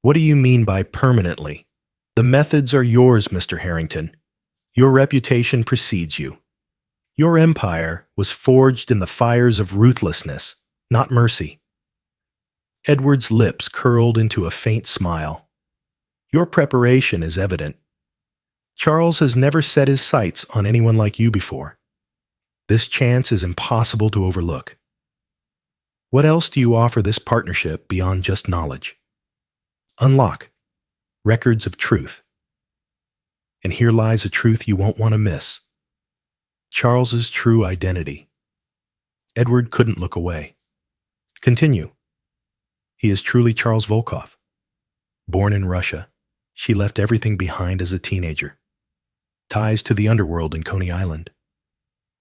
"What do you mean by permanently?" "The methods are yours, Mr. Harrington. Your reputation precedes you. Your empire was forged in the fires of ruthlessness, not mercy." Edward's lips curled into a faint smile. "Your preparation is evident. Charles has never set his sights on anyone like you before. This chance is impossible to overlook. What else do you offer this partnership beyond just knowledge?" "Unlock. Records of truth. And here lies a truth you won't want to miss. Charles's true identity." Edward couldn't look away. "Continue." "He is truly Charles Volkov. Born in Russia, she left everything behind as a teenager. Ties to the underworld in Coney Island.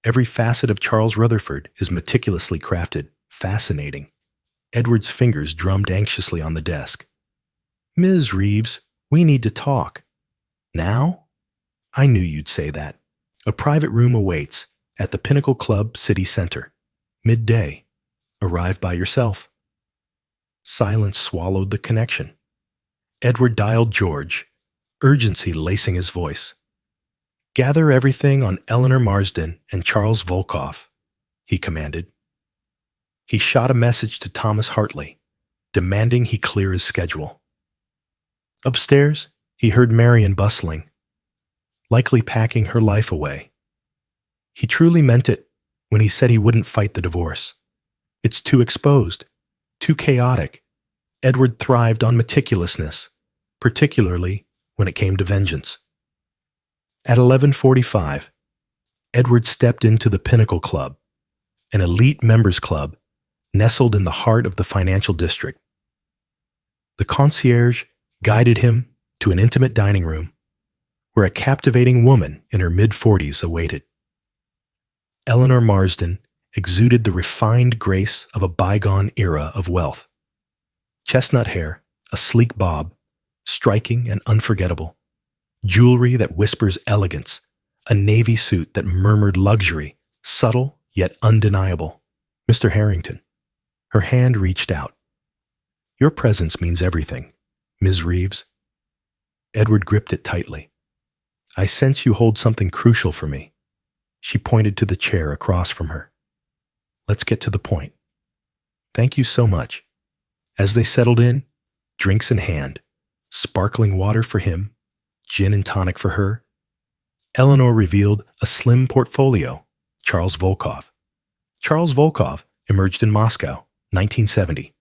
Every facet of Charles Rutherford is meticulously crafted, fascinating." Edward's fingers drummed anxiously on the desk. Ms. Reeves, we need to talk. Now? I knew you'd say that. A private room awaits at the Pinnacle Club City Center. Midday. Arrive by yourself. Silence swallowed the connection. Edward dialed George, urgency lacing his voice. Gather everything on Eleanor Marsden and Charles Volkoff, he commanded. He shot a message to Thomas Hartley, demanding he clear his schedule. Upstairs, he heard Marion bustling, likely packing her life away. He truly meant it when he said he wouldn't fight the divorce. It's too exposed, too chaotic. Edward thrived on meticulousness, particularly when it came to vengeance. At 11:45, Edward stepped into the Pinnacle Club, an elite members club nestled in the heart of the financial district. The concierge guided him to an intimate dining room where a captivating woman in her mid-40s awaited. Eleanor Marsden exuded the refined grace of a bygone era of wealth. Chestnut hair, a sleek bob, striking and unforgettable. Jewelry that whispers elegance, a navy suit that murmured luxury, subtle yet undeniable. Mr. Harrington. Her hand reached out. Your presence means everything, Ms. Reeves. Edward gripped it tightly. I sense you hold something crucial for me. She pointed to the chair across from her. Let's get to the point. Thank you so much. As they settled in, drinks in hand, sparkling water for him, gin and tonic for her, Eleanor revealed a slim portfolio, Charles Volkoff. Charles Volkoff emerged in Moscow, 1970.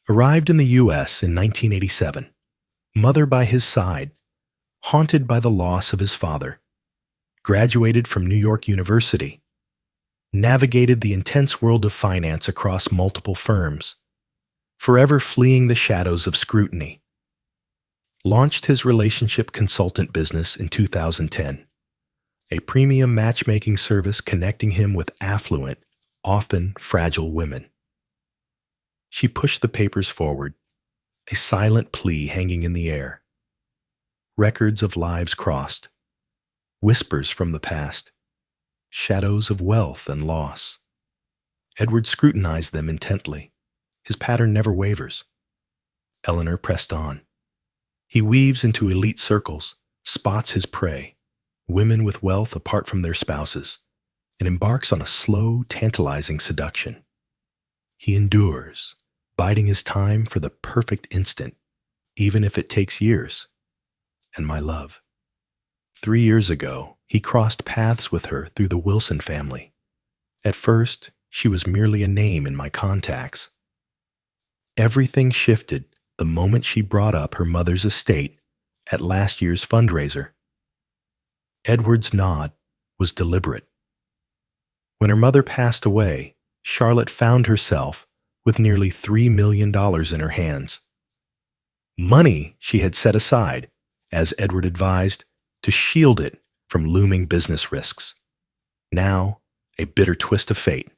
Arrived in the U.S. in 1987, mother by his side, haunted by the loss of his father, graduated from New York University, navigated the intense world of finance across multiple firms, forever fleeing the shadows of scrutiny. Launched his relationship consultant business in 2010, a premium matchmaking service connecting him with affluent, often fragile women. She pushed the papers forward, a silent plea hanging in the air. Records of lives crossed, whispers from the past, shadows of wealth and loss. Edward scrutinized them intently. His pattern never wavers. Eleanor pressed on. He weaves into elite circles, spots his prey, women with wealth apart from their spouses, and embarks on a slow, tantalizing seduction. He endures, biding his time for the perfect instant, even if it takes years. And my love. 3 years ago, he crossed paths with her through the Wilson family. At first, she was merely a name in my contacts. Everything shifted the moment she brought up her mother's estate at last year's fundraiser. Edward's nod was deliberate. When her mother passed away, Charlotte found herself with nearly $3 million in her hands. Money she had set aside, as Edward advised, to shield it from looming business risks. Now, a bitter twist of fate.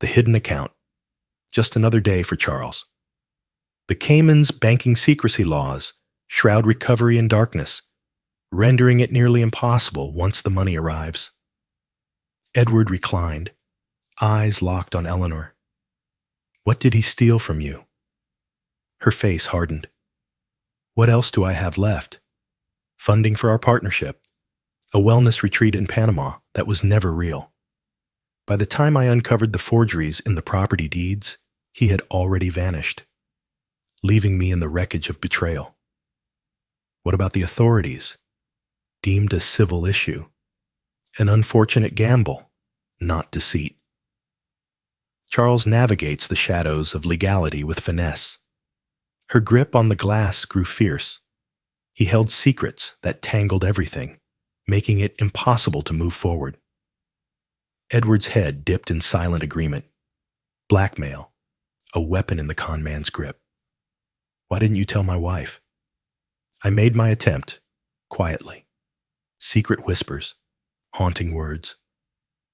The hidden account. Just another day for Charles. The Cayman's banking secrecy laws shroud recovery in darkness, rendering it nearly impossible once the money arrives. Edward reclined, eyes locked on Eleanor. What did he steal from you? Her face hardened. What else do I have left? Funding for our partnership. A wellness retreat in Panama that was never real. By the time I uncovered the forgeries in the property deeds, he had already vanished, leaving me in the wreckage of betrayal. What about the authorities? Deemed a civil issue. An unfortunate gamble, not deceit. Charles navigates the shadows of legality with finesse. Her grip on the glass grew fierce. He held secrets that tangled everything, making it impossible to move forward. Edward's head dipped in silent agreement. Blackmail, a weapon in the con man's grip. Why didn't you tell my wife? I made my attempt, quietly. Secret whispers, haunting words.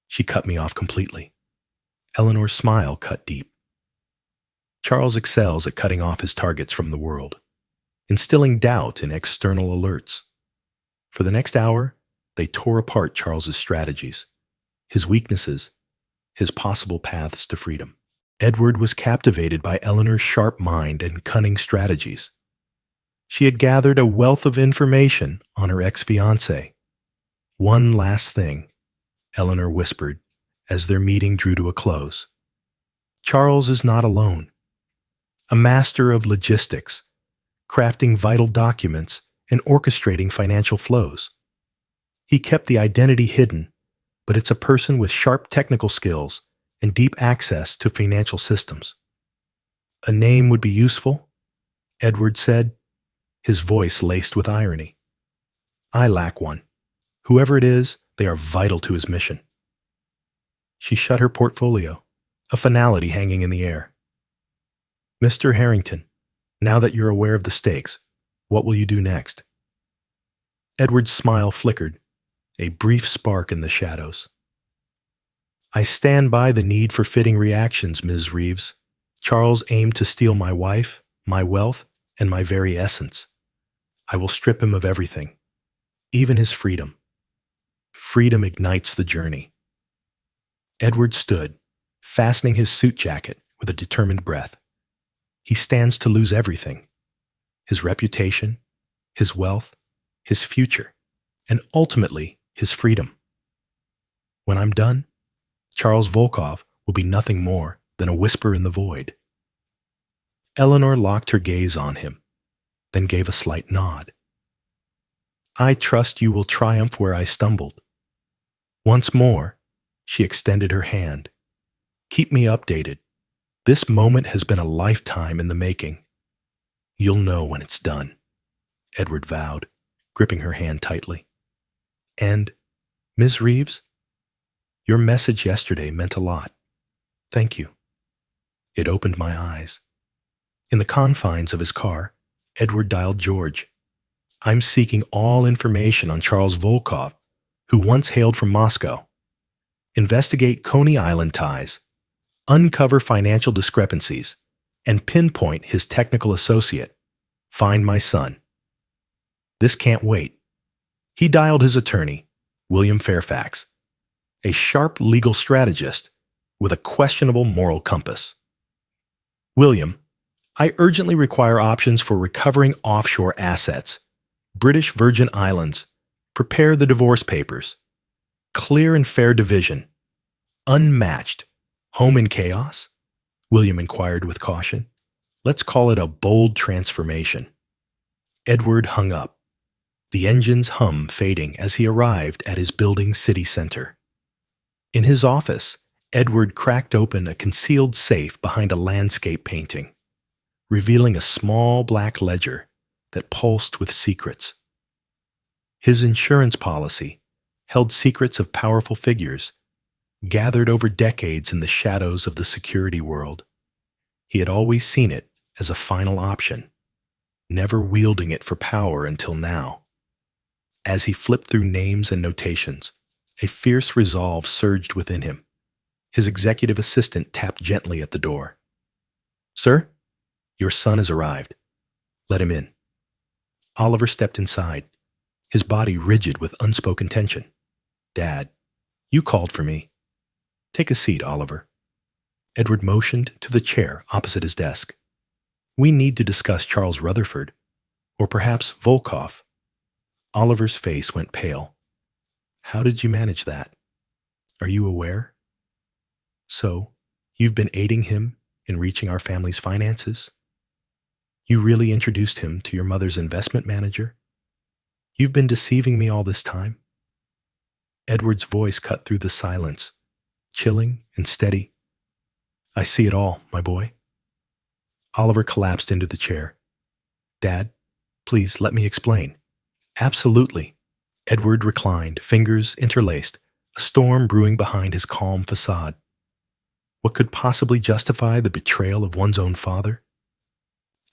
She cut me off completely. Eleanor's smile cut deep. Charles excels at cutting off his targets from the world. instilling doubt in external alerts. For the next hour, they tore apart Charles's strategies, his weaknesses, his possible paths to freedom. Edward was captivated by Eleanor's sharp mind and cunning strategies. She had gathered a wealth of information on her ex-fiancé. "One last thing," Eleanor whispered as their meeting drew to a close. "Charles is not alone. A master of logistics, crafting vital documents and orchestrating financial flows. He kept the identity hidden, but it's a person with sharp technical skills and deep access to financial systems." "A name would be useful," Edward said, his voice laced with irony. "I lack one. Whoever it is, they are vital to his mission." She shut her portfolio, a finality hanging in the air. "Mr. Harrington, now that you're aware of the stakes, what will you do next?" Edward's smile flickered, a brief spark in the shadows. "I stand by the need for fitting reactions, Ms. Reeves. Charles aimed to steal my wife, my wealth, and my very essence. I will strip him of everything, even his freedom. Freedom ignites the journey." Edward stood, fastening his suit jacket with a determined breath. He stands to lose everything: his reputation, his wealth, his future, and ultimately his freedom. "When I'm done, Charles Volkov will be nothing more than a whisper in the void." Eleanor locked her gaze on him, then gave a slight nod. "I trust you will triumph where I stumbled." Once more, she extended her hand. "Keep me updated. This moment has been a lifetime in the making." "You'll know when it's done," Edward vowed, gripping her hand tightly. "And, Ms. Reeves, your message yesterday meant a lot. Thank you." It opened my eyes. In the confines of his car, Edward dialed George. "I'm seeking all information on Charles Volkov, who once hailed from Moscow. Investigate Coney Island ties, uncover financial discrepancies, and pinpoint his technical associate. Find my son." "This can't wait." He dialed his attorney, William Fairfax, a sharp legal strategist with a questionable moral compass. "William, I urgently require options for recovering offshore assets. British Virgin Islands. Prepare the divorce papers. Clear and fair division. Unmatched. Home in chaos?" William inquired with caution. "Let's call it a bold transformation." Edward hung up, the engine's hum fading as he arrived at his building's city center. In his office, Edward cracked open a concealed safe behind a landscape painting, revealing a small black ledger that pulsed with secrets. His insurance policy held secrets of powerful figures, gathered over decades in the shadows of the security world. He had always seen it as a final option, never wielding it for power until now. As he flipped through names and notations, a fierce resolve surged within him. His executive assistant tapped gently at the door. "Sir, your son has arrived. Let him in." Oliver stepped inside, his body rigid with unspoken tension. "Dad, you called for me." "Take a seat, Oliver." Edward motioned to the chair opposite his desk. "We need to discuss Charles Rutherford, or perhaps Volkov." Oliver's face went pale. "How did you manage that? Are you aware?" "So, you've been aiding him in reaching our family's finances? You really introduced him to your mother's investment manager? You've been deceiving me all this time?" Edward's voice cut through the silence, chilling and steady. "I see it all, my boy." Oliver collapsed into the chair. "Dad, please let me explain." "Absolutely." Edward reclined, fingers interlaced, a storm brewing behind his calm facade. What could possibly justify the betrayal of one's own father?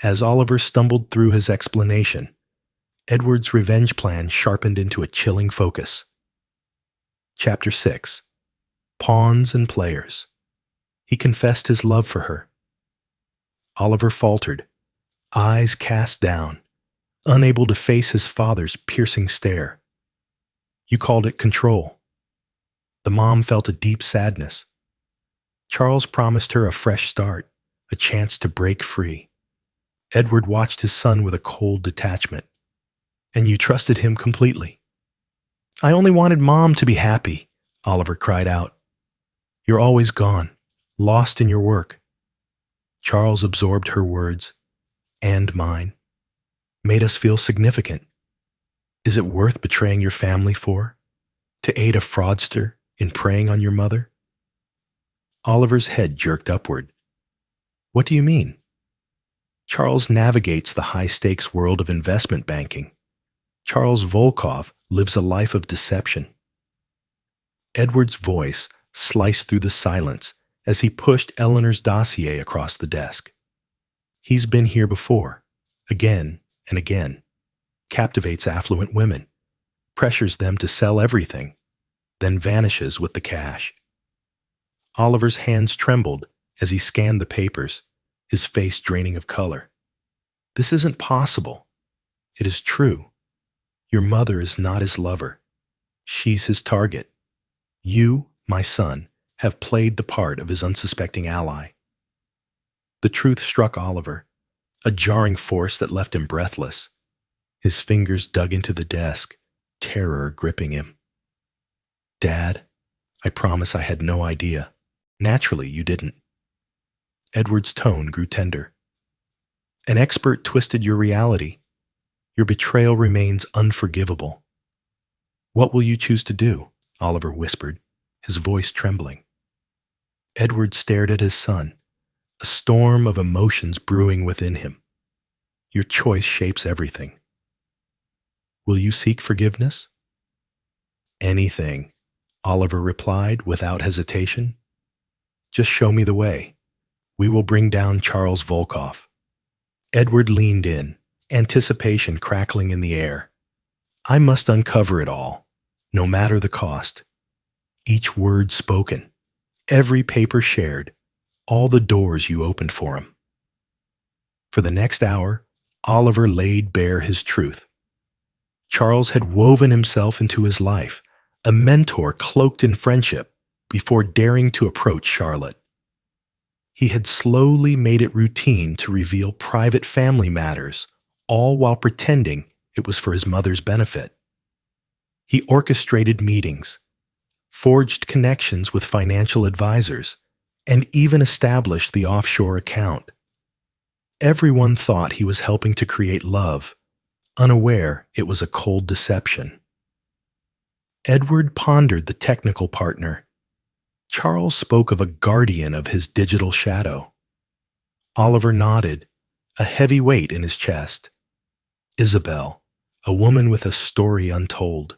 As Oliver stumbled through his explanation, Edward's revenge plan sharpened into a chilling focus. Chapter 6. Pawns and Players. He confessed his love for her. Oliver faltered, eyes cast down, unable to face his father's piercing stare. You called it control. The mom felt a deep sadness. Charles promised her a fresh start, a chance to break free. Edward watched his son with a cold detachment. And you trusted him completely. I only wanted Mom to be happy, Oliver cried out. You're always gone, lost in your work. Charles absorbed her words, and mine, made us feel significant. Is it worth betraying your family for? To aid a fraudster in preying on your mother? Oliver's head jerked upward. What do you mean? Charles navigates the high-stakes world of investment banking. Charles Volkov lives a life of deception. Edward's voice sliced through the silence as he pushed Eleanor's dossier across the desk. He's been here before, again and again, captivates affluent women, pressures them to sell everything, then vanishes with the cash. Oliver's hands trembled as he scanned the papers, his face draining of color. This isn't possible. It is true. Your mother is not his lover. She's his target. You, my son, have played the part of his unsuspecting ally. The truth struck Oliver, a jarring force that left him breathless. His fingers dug into the desk, terror gripping him. Dad, I promise I had no idea. Naturally, you didn't. Edward's tone grew tender. An expert twisted your reality. Your betrayal remains unforgivable. What will you choose to do? Oliver whispered, his voice trembling. Edward stared at his son, a storm of emotions brewing within him. Your choice shapes everything. Will you seek forgiveness? Anything, Oliver replied without hesitation. Just show me the way. We will bring down Charles Volkov. Edward leaned in, anticipation crackling in the air. I must uncover it all, no matter the cost. Each word spoken, every paper shared, all the doors you opened for him. For the next hour, Oliver laid bare his truth. Charles had woven himself into his life, a mentor cloaked in friendship, before daring to approach Charlotte. He had slowly made it routine to reveal private family matters, all while pretending it was for his mother's benefit. He orchestrated meetings, forged connections with financial advisors, and even established the offshore account. Everyone thought he was helping to create love, unaware it was a cold deception. Edward pondered the technical partner. Charles spoke of a guardian of his digital shadow. Oliver nodded, a heavy weight in his chest. Isabel, a woman with a story untold.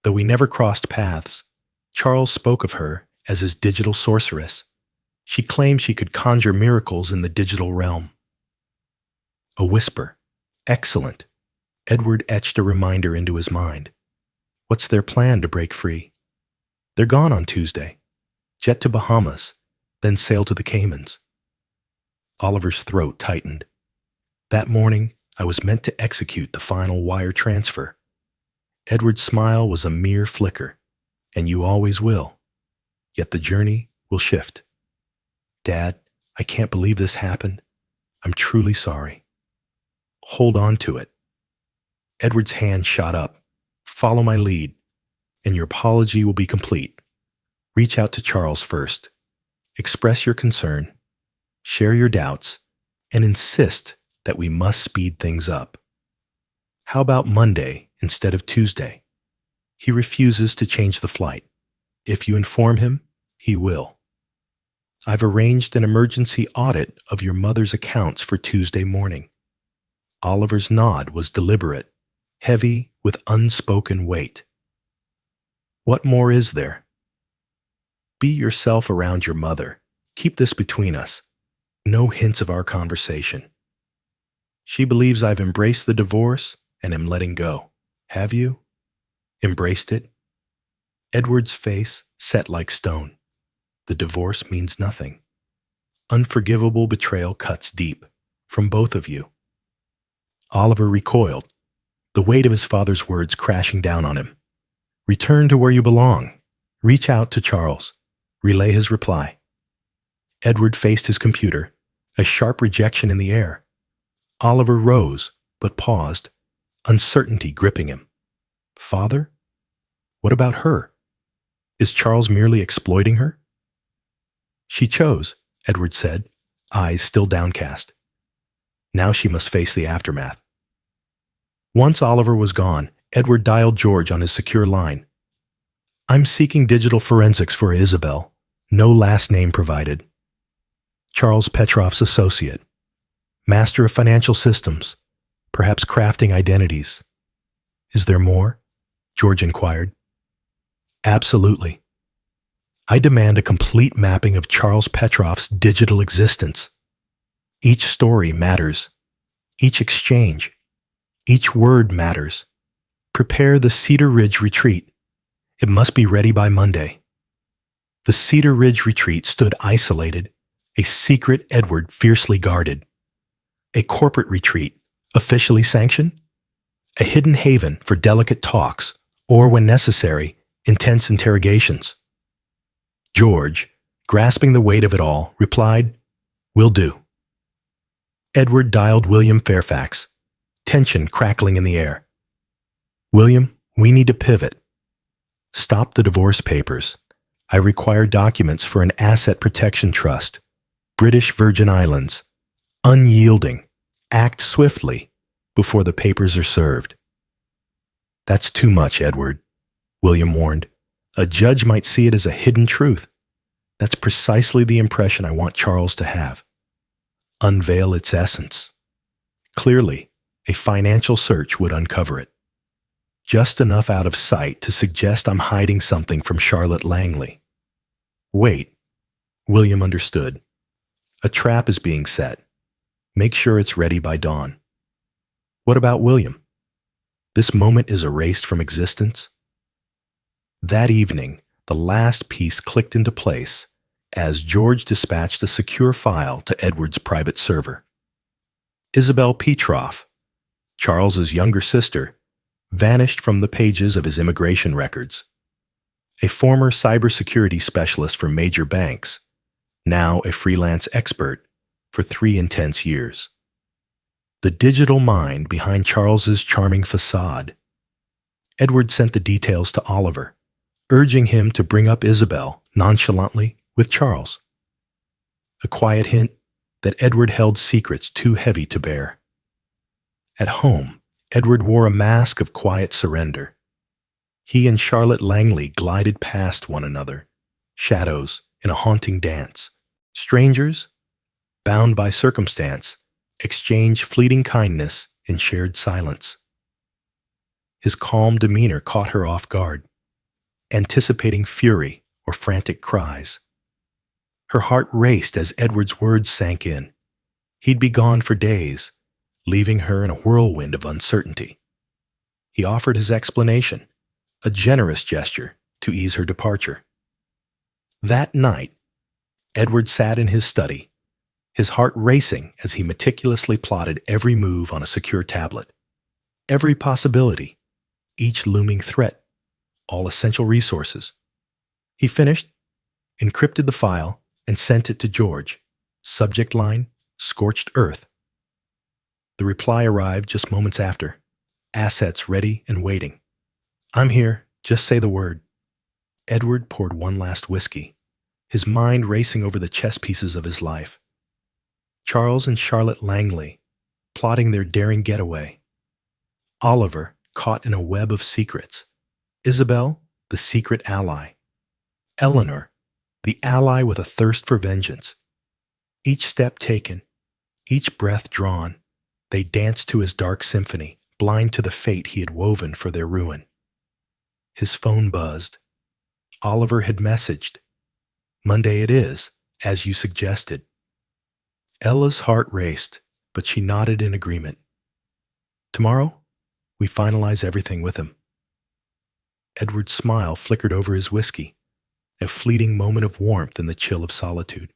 Though we never crossed paths, Charles spoke of her as his digital sorceress. She claimed she could conjure miracles in the digital realm. A whisper. Excellent. Edward etched a reminder into his mind. What's their plan to break free? They're gone on Tuesday. Jet to Bahamas, then sail to the Caymans. Oliver's throat tightened. That morning, I was meant to execute the final wire transfer. Edward's smile was a mere flicker, and you always will. Yet the journey will shift. Dad, I can't believe this happened. I'm truly sorry. Hold on to it. Edward's hand shot up. Follow my lead, and your apology will be complete. Reach out to Charles first. Express your concern, share your doubts, and insist that we must speed things up. How about Monday instead of Tuesday? He refuses to change the flight. If you inform him, he will. I've arranged an emergency audit of your mother's accounts for Tuesday morning. Oliver's nod was deliberate, heavy with unspoken weight. What more is there? Be yourself around your mother. Keep this between us. No hints of our conversation. She believes I've embraced the divorce and am letting go. Have you? Embraced it? Edward's face set like stone. The divorce means nothing. Unforgivable betrayal cuts deep, from both of you. Oliver recoiled, the weight of his father's words crashing down on him. Return to where you belong. Reach out to Charles. Relay his reply. Edward faced his computer, a sharp rejection in the air. Oliver rose, but paused, uncertainty gripping him. Father? What about her? Is Charles merely exploiting her? She chose, Edward said, eyes still downcast. Now she must face the aftermath. Once Oliver was gone, Edward dialed George on his secure line. I'm seeking digital forensics for Isabel. No last name provided. Charles Petrov's associate. Master of financial systems. Perhaps crafting identities. Is there more? George inquired. Absolutely. I demand a complete mapping of Charles Petrov's digital existence. Each story matters. Each exchange. Each word matters. Prepare the Cedar Ridge retreat. It must be ready by Monday. The Cedar Ridge retreat stood isolated, a secret Edward fiercely guarded. A corporate retreat, officially sanctioned? A hidden haven for delicate talks, or when necessary, intense interrogations. George, grasping the weight of it all, replied, "Will do." Edward dialed William Fairfax, tension crackling in the air. "William, we need to pivot. Stop the divorce papers. I require documents for an asset protection trust. British Virgin Islands. Unyielding. Act swiftly before the papers are served." "That's too much, Edward," William warned. "A judge might see it as a hidden truth. That's precisely the impression I want Charles to have. Unveil its essence. Clearly, a financial search would uncover it. Just enough out of sight to suggest I'm hiding something from Charlotte Langley." "Wait." William understood. "A trap is being set. Make sure it's ready by dawn." "What about William? This moment is erased from existence?" That evening, the last piece clicked into place as George dispatched a secure file to Edward's private server. Isabel Petroff, Charles's younger sister, vanished from the pages of his immigration records. A former cybersecurity specialist for major banks, now a freelance expert for 3 intense years. The digital mind behind Charles's charming facade. Edward sent the details to Oliver, urging him to bring up Isabel nonchalantly with Charles. A quiet hint that Edward held secrets too heavy to bear. At home, Edward wore a mask of quiet surrender. He and Charlotte Langley glided past one another, shadows in a haunting dance. Strangers, bound by circumstance, exchange fleeting kindness in shared silence. His calm demeanor caught her off guard, anticipating fury or frantic cries. Her heart raced as Edward's words sank in. He'd be gone for days, leaving her in a whirlwind of uncertainty. He offered his explanation, a generous gesture to ease her departure. That night, Edward sat in his study, his heart racing as he meticulously plotted every move on a secure tablet. Every possibility, each looming threat, all essential resources. He finished, encrypted the file, and sent it to George. Subject line, "Scorched Earth." The reply arrived just moments after. Assets ready and waiting. "I'm here. Just say the word." Edward poured one last whiskey, his mind racing over the chess pieces of his life. Charles and Charlotte Langley, plotting their daring getaway. Oliver, caught in a web of secrets. Isabel, the secret ally. Eleanor, the ally with a thirst for vengeance. Each step taken, each breath drawn, they danced to his dark symphony, blind to the fate he had woven for their ruin. His phone buzzed. Oliver had messaged. "Monday it is, as you suggested." Ella's heart raced, but she nodded in agreement. "Tomorrow, we finalize everything with him." Edward's smile flickered over his whiskey, a fleeting moment of warmth in the chill of solitude.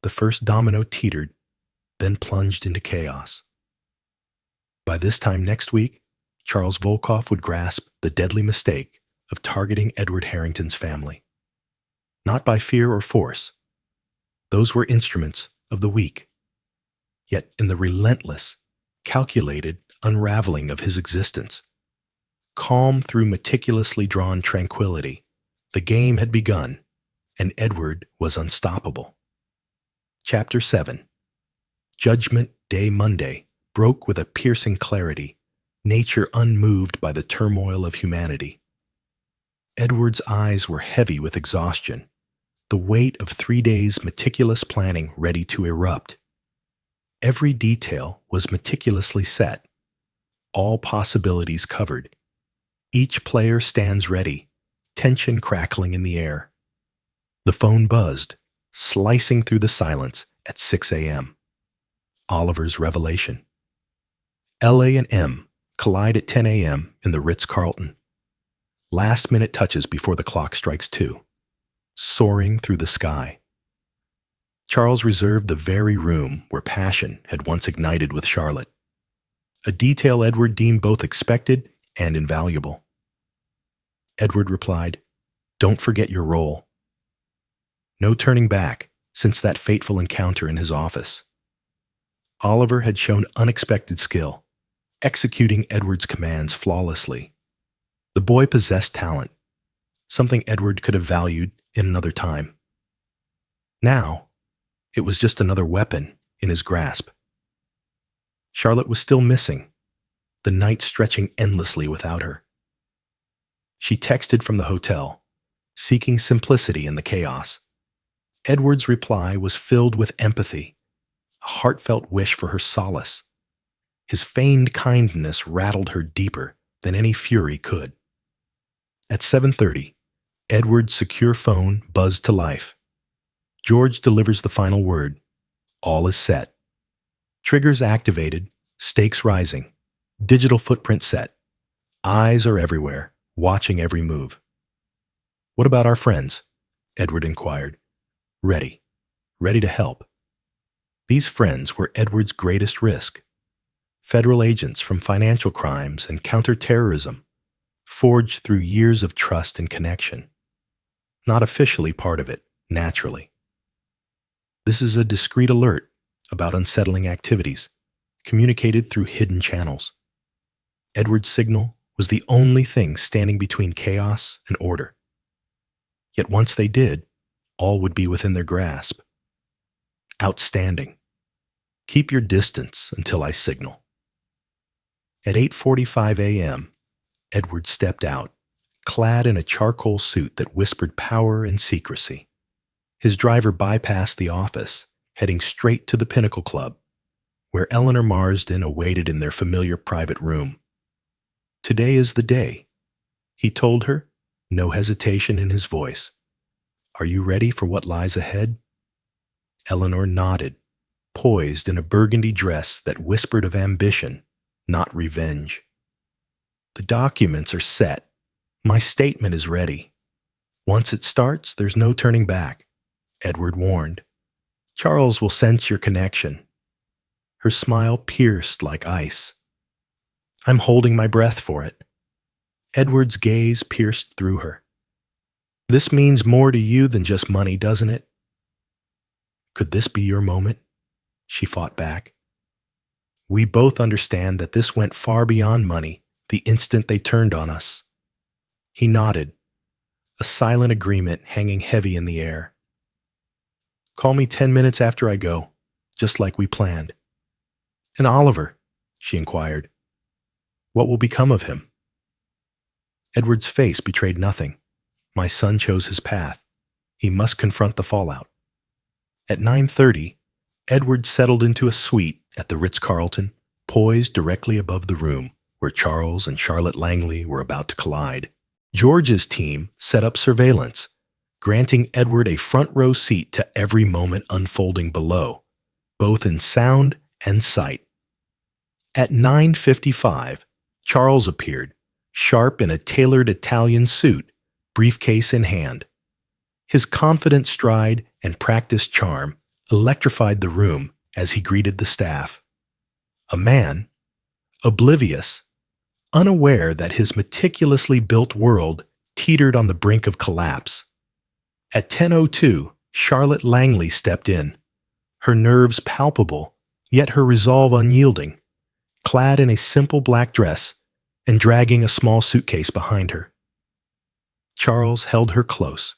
The first domino teetered, then plunged into chaos. By this time next week, Charles Volkoff would grasp the deadly mistake of targeting Edward Harrington's family. Not by fear or force. Those were instruments of the weak. Yet in the relentless, calculated unraveling of his existence, calm through meticulously drawn tranquility, the game had begun, and Edward was unstoppable. Chapter 7. Judgment Day Monday broke with a piercing clarity, nature unmoved by the turmoil of humanity. Edward's eyes were heavy with exhaustion, the weight of 3 days' meticulous planning ready to erupt. Every detail was meticulously set, all possibilities covered. Each player stands ready, tension crackling in the air. The phone buzzed, slicing through the silence at 6 a.m. Oliver's revelation. L.A. and M collide at 10 a.m. in the Ritz-Carlton. Last-minute touches before the clock strikes 2, soaring through the sky. Charles reserved the very room where passion had once ignited with Charlotte, a detail Edward deemed both expected and invaluable. Edward replied, "Don't forget your role." No turning back since that fateful encounter in his office. Oliver had shown unexpected skill, executing Edward's commands flawlessly. The boy possessed talent, something Edward could have valued in another time. Now, it was just another weapon in his grasp. Charlotte was still missing, the night stretching endlessly without her. She texted from the hotel, seeking simplicity in the chaos. Edward's reply was filled with empathy, a heartfelt wish for her solace. His feigned kindness rattled her deeper than any fury could. At 7:30, Edward's secure phone buzzed to life. George delivers the final word. All is set. Triggers activated, stakes rising, digital footprint set. Eyes are everywhere, watching every move. "What about our friends?" Edward inquired. Ready to help. These friends were Edward's greatest risk. Federal agents from financial crimes and counterterrorism, forged through years of trust and connection. Not officially part of it, naturally. This is a discreet alert about unsettling activities, communicated through hidden channels. Edward's signal was the only thing standing between chaos and order. Yet once they did, all would be within their grasp. Outstanding. Keep your distance until I signal. At 8:45 a.m., Edward stepped out, clad in a charcoal suit that whispered power and secrecy. His driver bypassed the office, heading straight to the Pinnacle Club, where Eleanor Marsden awaited in their familiar private room. "Today is the day," he told her, no hesitation in his voice. "Are you ready for what lies ahead?" Eleanor nodded, poised in a burgundy dress that whispered of ambition, not revenge. "The documents are set. My statement is ready. Once it starts, there's no turning back," Edward warned. "Charles will sense your connection." Her smile pierced like ice. "I'm holding my breath for it." Edward's gaze pierced through her. "This means more to you than just money, doesn't it?" "Could this be your moment?" she fought back. "We both understand that this went far beyond money the instant they turned on us." He nodded, a silent agreement hanging heavy in the air. "Call me 10 minutes after I go, just like we planned." "And Oliver?" she inquired. "What will become of him?" Edward's face betrayed nothing. My son chose his path. He must confront the fallout. At 9:30, Edward settled into a suite at the Ritz-Carlton, poised directly above the room where Charles and Charlotte Langley were about to collide. George's team set up surveillance, granting Edward a front-row seat to every moment unfolding below, both in sound and sight. At 9:55, Charles appeared, sharp in a tailored Italian suit, briefcase in hand. His confident stride and practiced charm electrified the room as he greeted the staff. A man, oblivious, unaware that his meticulously built world teetered on the brink of collapse. At 10:02, Charlotte Langley stepped in, her nerves palpable, yet her resolve unyielding, clad in a simple black dress and dragging a small suitcase behind her. Charles held her close,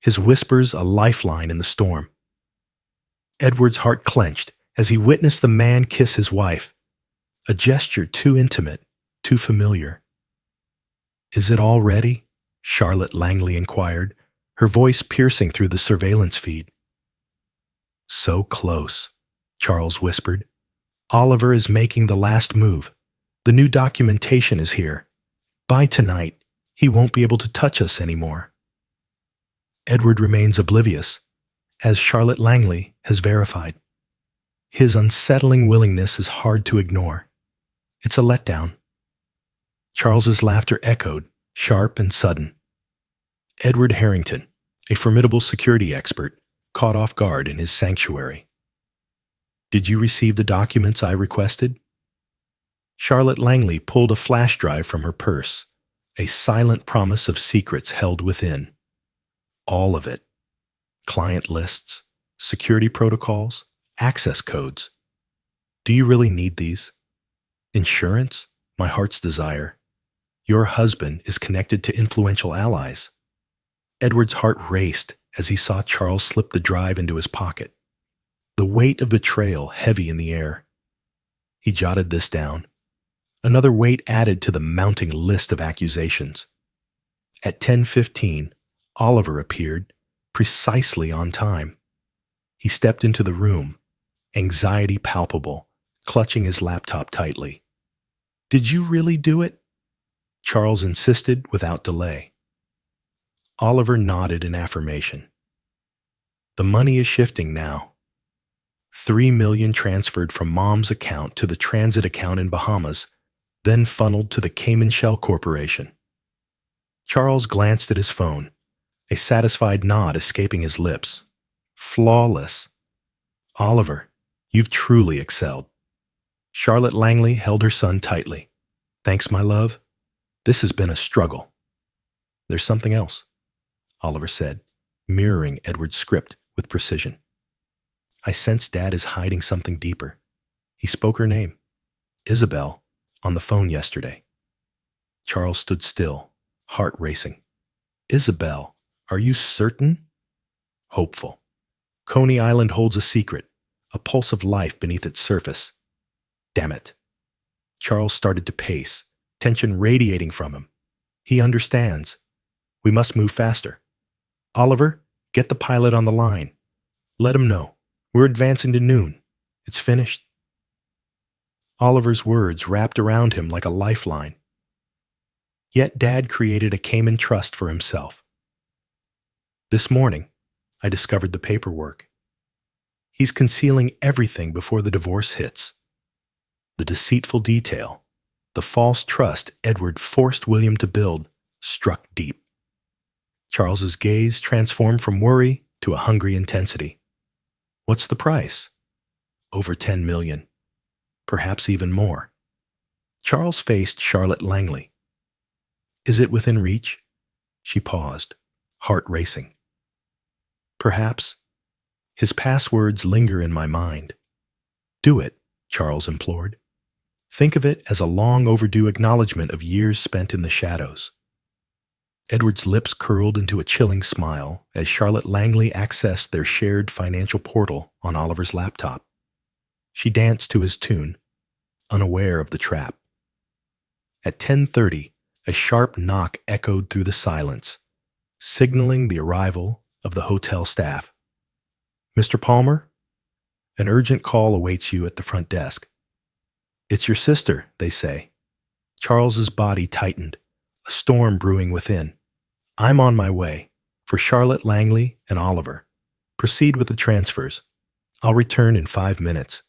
his whispers a lifeline in the storm. Edward's heart clenched as he witnessed the man kiss his wife, a gesture too intimate, too familiar. "Is it all ready?" Charlotte Langley inquired, her voice piercing through the surveillance feed. "So close," Charles whispered. "Oliver is making the last move. The new documentation is here. By tonight, he won't be able to touch us anymore." Edward remains oblivious, as Charlotte Langley has verified. His unsettling willingness is hard to ignore. It's a letdown. Charles's laughter echoed, sharp and sudden. Edward Harrington, a formidable security expert, caught off guard in his sanctuary. "Did you receive the documents I requested?" Charlotte Langley pulled a flash drive from her purse, a silent promise of secrets held within. All of it. Client lists, security protocols, access codes. "Do you really need these?" "Insurance? My heart's desire. Your husband is connected to influential allies." Edward's heart raced as he saw Charles slip the drive into his pocket, the weight of betrayal heavy in the air. He jotted this down, another weight added to the mounting list of accusations. At 10:15, Oliver appeared, precisely on time. He stepped into the room, anxiety palpable, clutching his laptop tightly. "Did you really do it?" Charles insisted without delay. Oliver nodded in affirmation. "The money is shifting now. $3 million transferred from Mom's account to the transit account in Bahamas, then funneled to the Cayman Shell Corporation." Charles glanced at his phone, a satisfied nod escaping his lips. Flawless. "Oliver, you've truly excelled." Charlotte Langley held her son tightly. "Thanks, my love. This has been a struggle." "There's something else," Oliver said, mirroring Edward's script with precision. "I sense Dad is hiding something deeper." He spoke her name. "Isabel, on the phone yesterday." Charles stood still, heart racing. "Isabel, are you certain?" "Hopeful. Coney Island holds a secret, a pulse of life beneath its surface." "Damn it." Charles started to pace, tension radiating from him. "He understands. We must move faster. Oliver, get the pilot on the line. Let him know. We're advancing to noon. It's finished." Oliver's words wrapped around him like a lifeline. Yet Dad created a Cayman trust for himself. "This morning, I discovered the paperwork. He's concealing everything before the divorce hits. The deceitful detail, the false trust Edward forced William to build, struck deep." Charles's gaze transformed from worry to a hungry intensity. "What's the price?" "Over $10 million. Perhaps even more." Charles faced Charlotte Langley. "Is it within reach?" She paused, heart racing. "Perhaps. His passwords linger in my mind." "Do it," Charles implored. "Think of it as a long overdue acknowledgement of years spent in the shadows." Edward's lips curled into a chilling smile as Charlotte Langley accessed their shared financial portal on Oliver's laptop. She danced to his tune, unaware of the trap. At 10:30, a sharp knock echoed through the silence, signaling the arrival of the hotel staff. "Mr. Palmer, an urgent call awaits you at the front desk." "It's your sister," they say. Charles's body tightened, a storm brewing within. "I'm on my way, for Charlotte Langley and Oliver. Proceed with the transfers. I'll return in 5 minutes."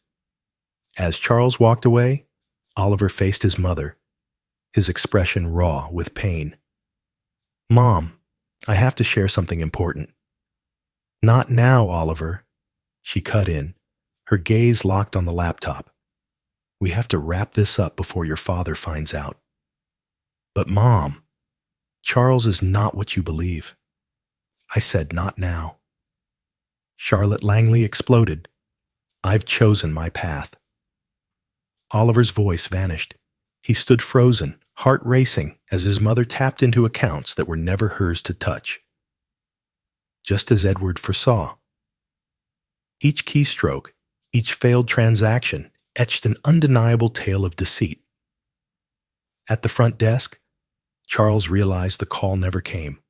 As Charles walked away, Oliver faced his mother, his expression raw with pain. "Mom, I have to share something important." "Not now, Oliver." She cut in, her gaze locked on the laptop. We have to wrap this up before your father finds out. But Mom, Charles is not what you believe. I said not now. Charlotte Langley exploded. I've chosen my path. Oliver's voice vanished. He stood frozen, heart racing, as his mother tapped into accounts that were never hers to touch. Just as Edward foresaw. Each keystroke, each failed transaction, etched an undeniable tale of deceit. At the front desk, Charles realized the call never came.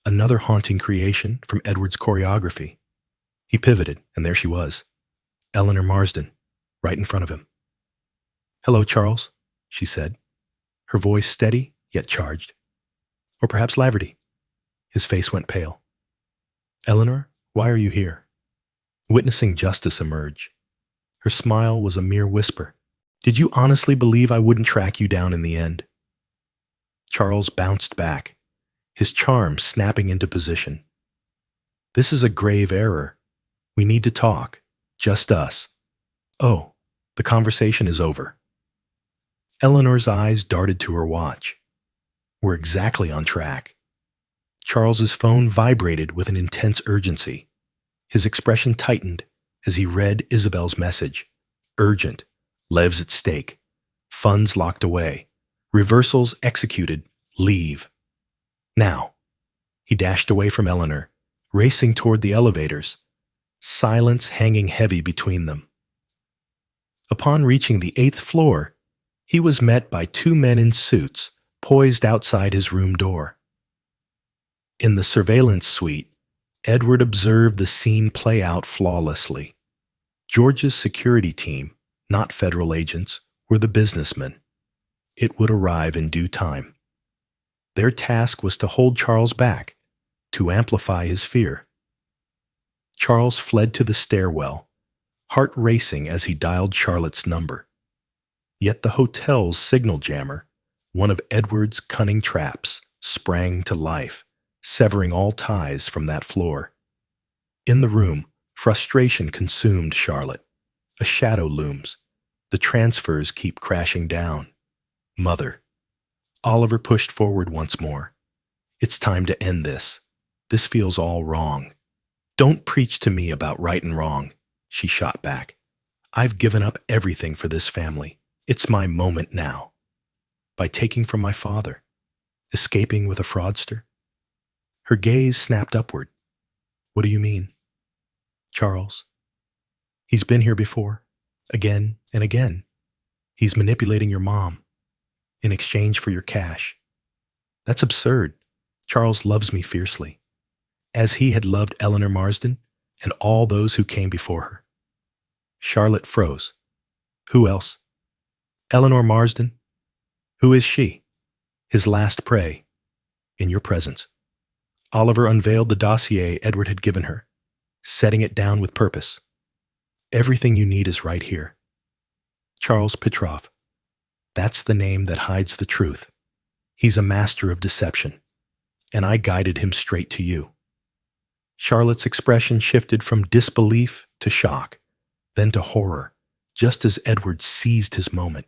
Another haunting creation from Edward's choreography. He pivoted, and there she was, Eleanor Marsden, right in front of him. "Hello, Charles," she said, her voice steady yet charged. Or perhaps Laverty. His face went pale. "Eleanor, why are you here?" Witnessing justice emerge. Her smile was a mere whisper. "Did you honestly believe I wouldn't track you down in the end?" Charles bounced back, his charm snapping into position. "This is a grave error. We need to talk. Just us." "Oh, the conversation is over." Eleanor's eyes darted to her watch. "We're exactly on track." Charles's phone vibrated with an intense urgency. His expression tightened as he read Isabel's message. Urgent. Levs at stake. Funds locked away. Reversals executed. Leave. Now. He dashed away from Eleanor, racing toward the elevators, silence hanging heavy between them. Upon reaching the 8th floor, he was met by 2 men in suits poised outside his room door. In the surveillance suite, Edward observed the scene play out flawlessly. George's security team, not federal agents, were the businessmen. It would arrive in due time. Their task was to hold Charles back, to amplify his fear. Charles fled to the stairwell, heart racing as he dialed Charlotte's number. Yet the hotel's signal jammer, one of Edward's cunning traps, sprang to life, severing all ties from that floor. In the room, frustration consumed Charlotte. A shadow looms. The transfers keep crashing down. Mother. Oliver pushed forward once more. "It's time to end this. This feels all wrong." "Don't preach to me about right and wrong," she shot back. "I've given up everything for this family. It's my moment now." By taking from my father, escaping with a fraudster? Her gaze snapped upward. "What do you mean?" "Charles. He's been here before, again and again. He's manipulating your mom in exchange for your cash. That's absurd. Charles loves me fiercely, as he had loved Eleanor Marsden and all those who came before her." Charlotte froze. "Who else?" "Eleanor Marsden. Who is she?" "His last prey. In your presence." Oliver unveiled the dossier Edward had given her, setting it down with purpose. "Everything you need is right here. Charles Petrov. That's the name that hides the truth. He's a master of deception, and I guided him straight to you." Charlotte's expression shifted from disbelief to shock, then to horror, just as Edward seized his moment.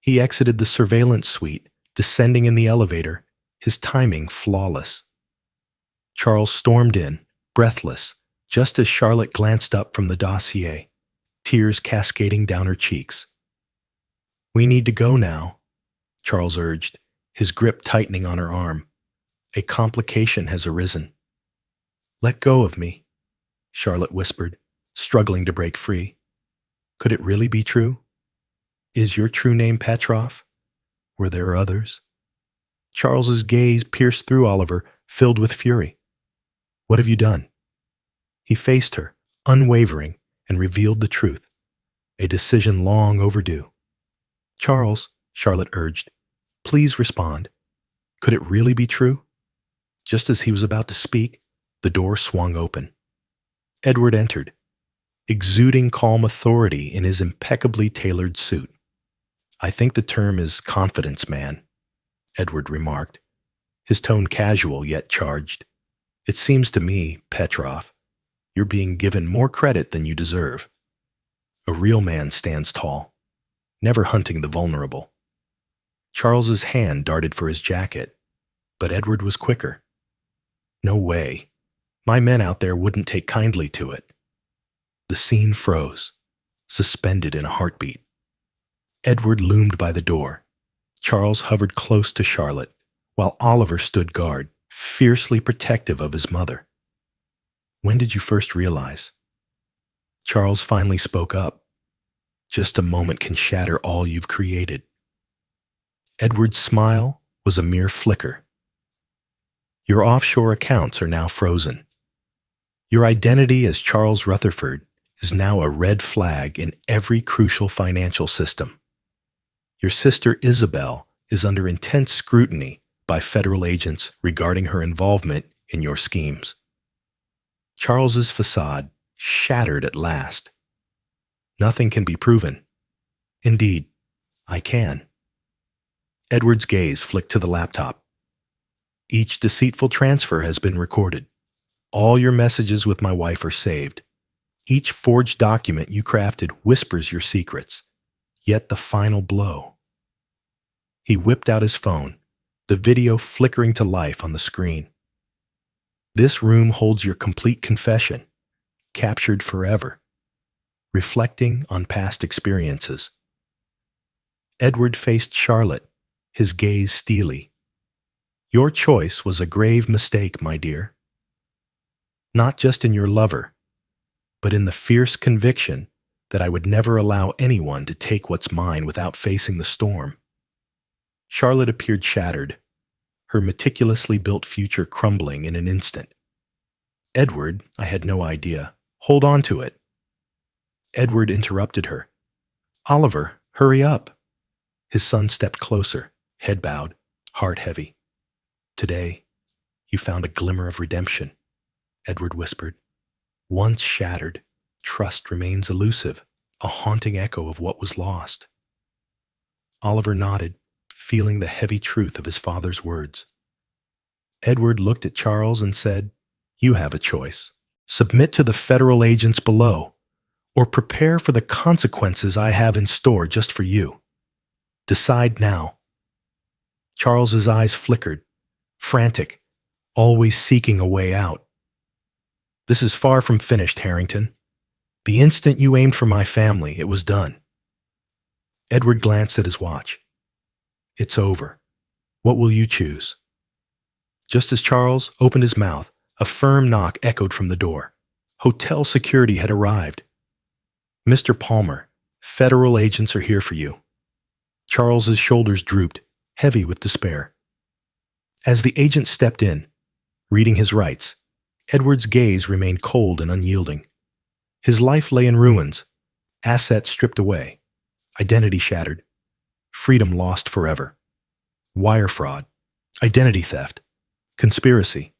He exited the surveillance suite, descending in the elevator, his timing flawless. Charles stormed in, breathless, just as Charlotte glanced up from the dossier, tears cascading down her cheeks. "We need to go now," Charles urged, his grip tightening on her arm. "A complication has arisen." "Let go of me," Charlotte whispered, struggling to break free. "Could it really be true? Is your true name Petrov? Were there others?" Charles's gaze pierced through Oliver, filled with fury. "What have you done?" He faced her, unwavering, and revealed the truth. A decision long overdue. "Charles," Charlotte urged, "please respond. Could it really be true?" Just as he was about to speak, the door swung open. Edward entered, exuding calm authority in his impeccably tailored suit. "I think the term is confidence man," Edward remarked, his tone casual yet charged. "It seems to me, Petrov, you're being given more credit than you deserve." A real man stands tall, never hunting the vulnerable. Charles's hand darted for his jacket, but Edward was quicker. No way. My men out there wouldn't take kindly to it. The scene froze, suspended in a heartbeat. Edward loomed by the door. Charles hovered close to Charlotte, while Oliver stood guard, fiercely protective of his mother. When did you first realize? Charles finally spoke up. Just a moment can shatter all you've created. Edward's smile was a mere flicker. Your offshore accounts are now frozen. Your identity as Charles Rutherford is now a red flag in every crucial financial system. Your sister Isabel is under intense scrutiny by federal agents regarding her involvement in your schemes. Charles's facade shattered at last. Nothing can be proven. Indeed, I can. Edward's gaze flicked to the laptop. Each deceitful transfer has been recorded. All your messages with my wife are saved. Each forged document you crafted whispers your secrets. Yet the final blow. He whipped out his phone, the video flickering to life on the screen. This room holds your complete confession, captured forever, reflecting on past experiences. Edward faced Charlotte, his gaze steely. Your choice was a grave mistake, my dear. Not just in your lover, but in the fierce conviction that I would never allow anyone to take what's mine without facing the storm. Charlotte appeared shattered, her meticulously built future crumbling in an instant. Edward, I had no idea. Hold on to it. Edward interrupted her. Oliver, hurry up. His son stepped closer, head bowed, heart heavy. Today, you found a glimmer of redemption, Edward whispered. Once shattered, trust remains elusive, a haunting echo of what was lost. Oliver nodded, feeling the heavy truth of his father's words. Edward looked at Charles and said, You have a choice. Submit to the federal agents below, or prepare for the consequences I have in store just for you. Decide now. Charles's eyes flickered, frantic, always seeking a way out. This is far from finished, Harrington. The instant you aimed for my family, it was done. Edward glanced at his watch. It's over. What will you choose? Just as Charles opened his mouth, a firm knock echoed from the door. Hotel security had arrived. Mr. Palmer, federal agents are here for you. Charles's shoulders drooped, heavy with despair. As the agent stepped in, reading his rights, Edward's gaze remained cold and unyielding. His life lay in ruins, assets stripped away, identity shattered, freedom lost forever. Wire fraud, identity theft, conspiracy,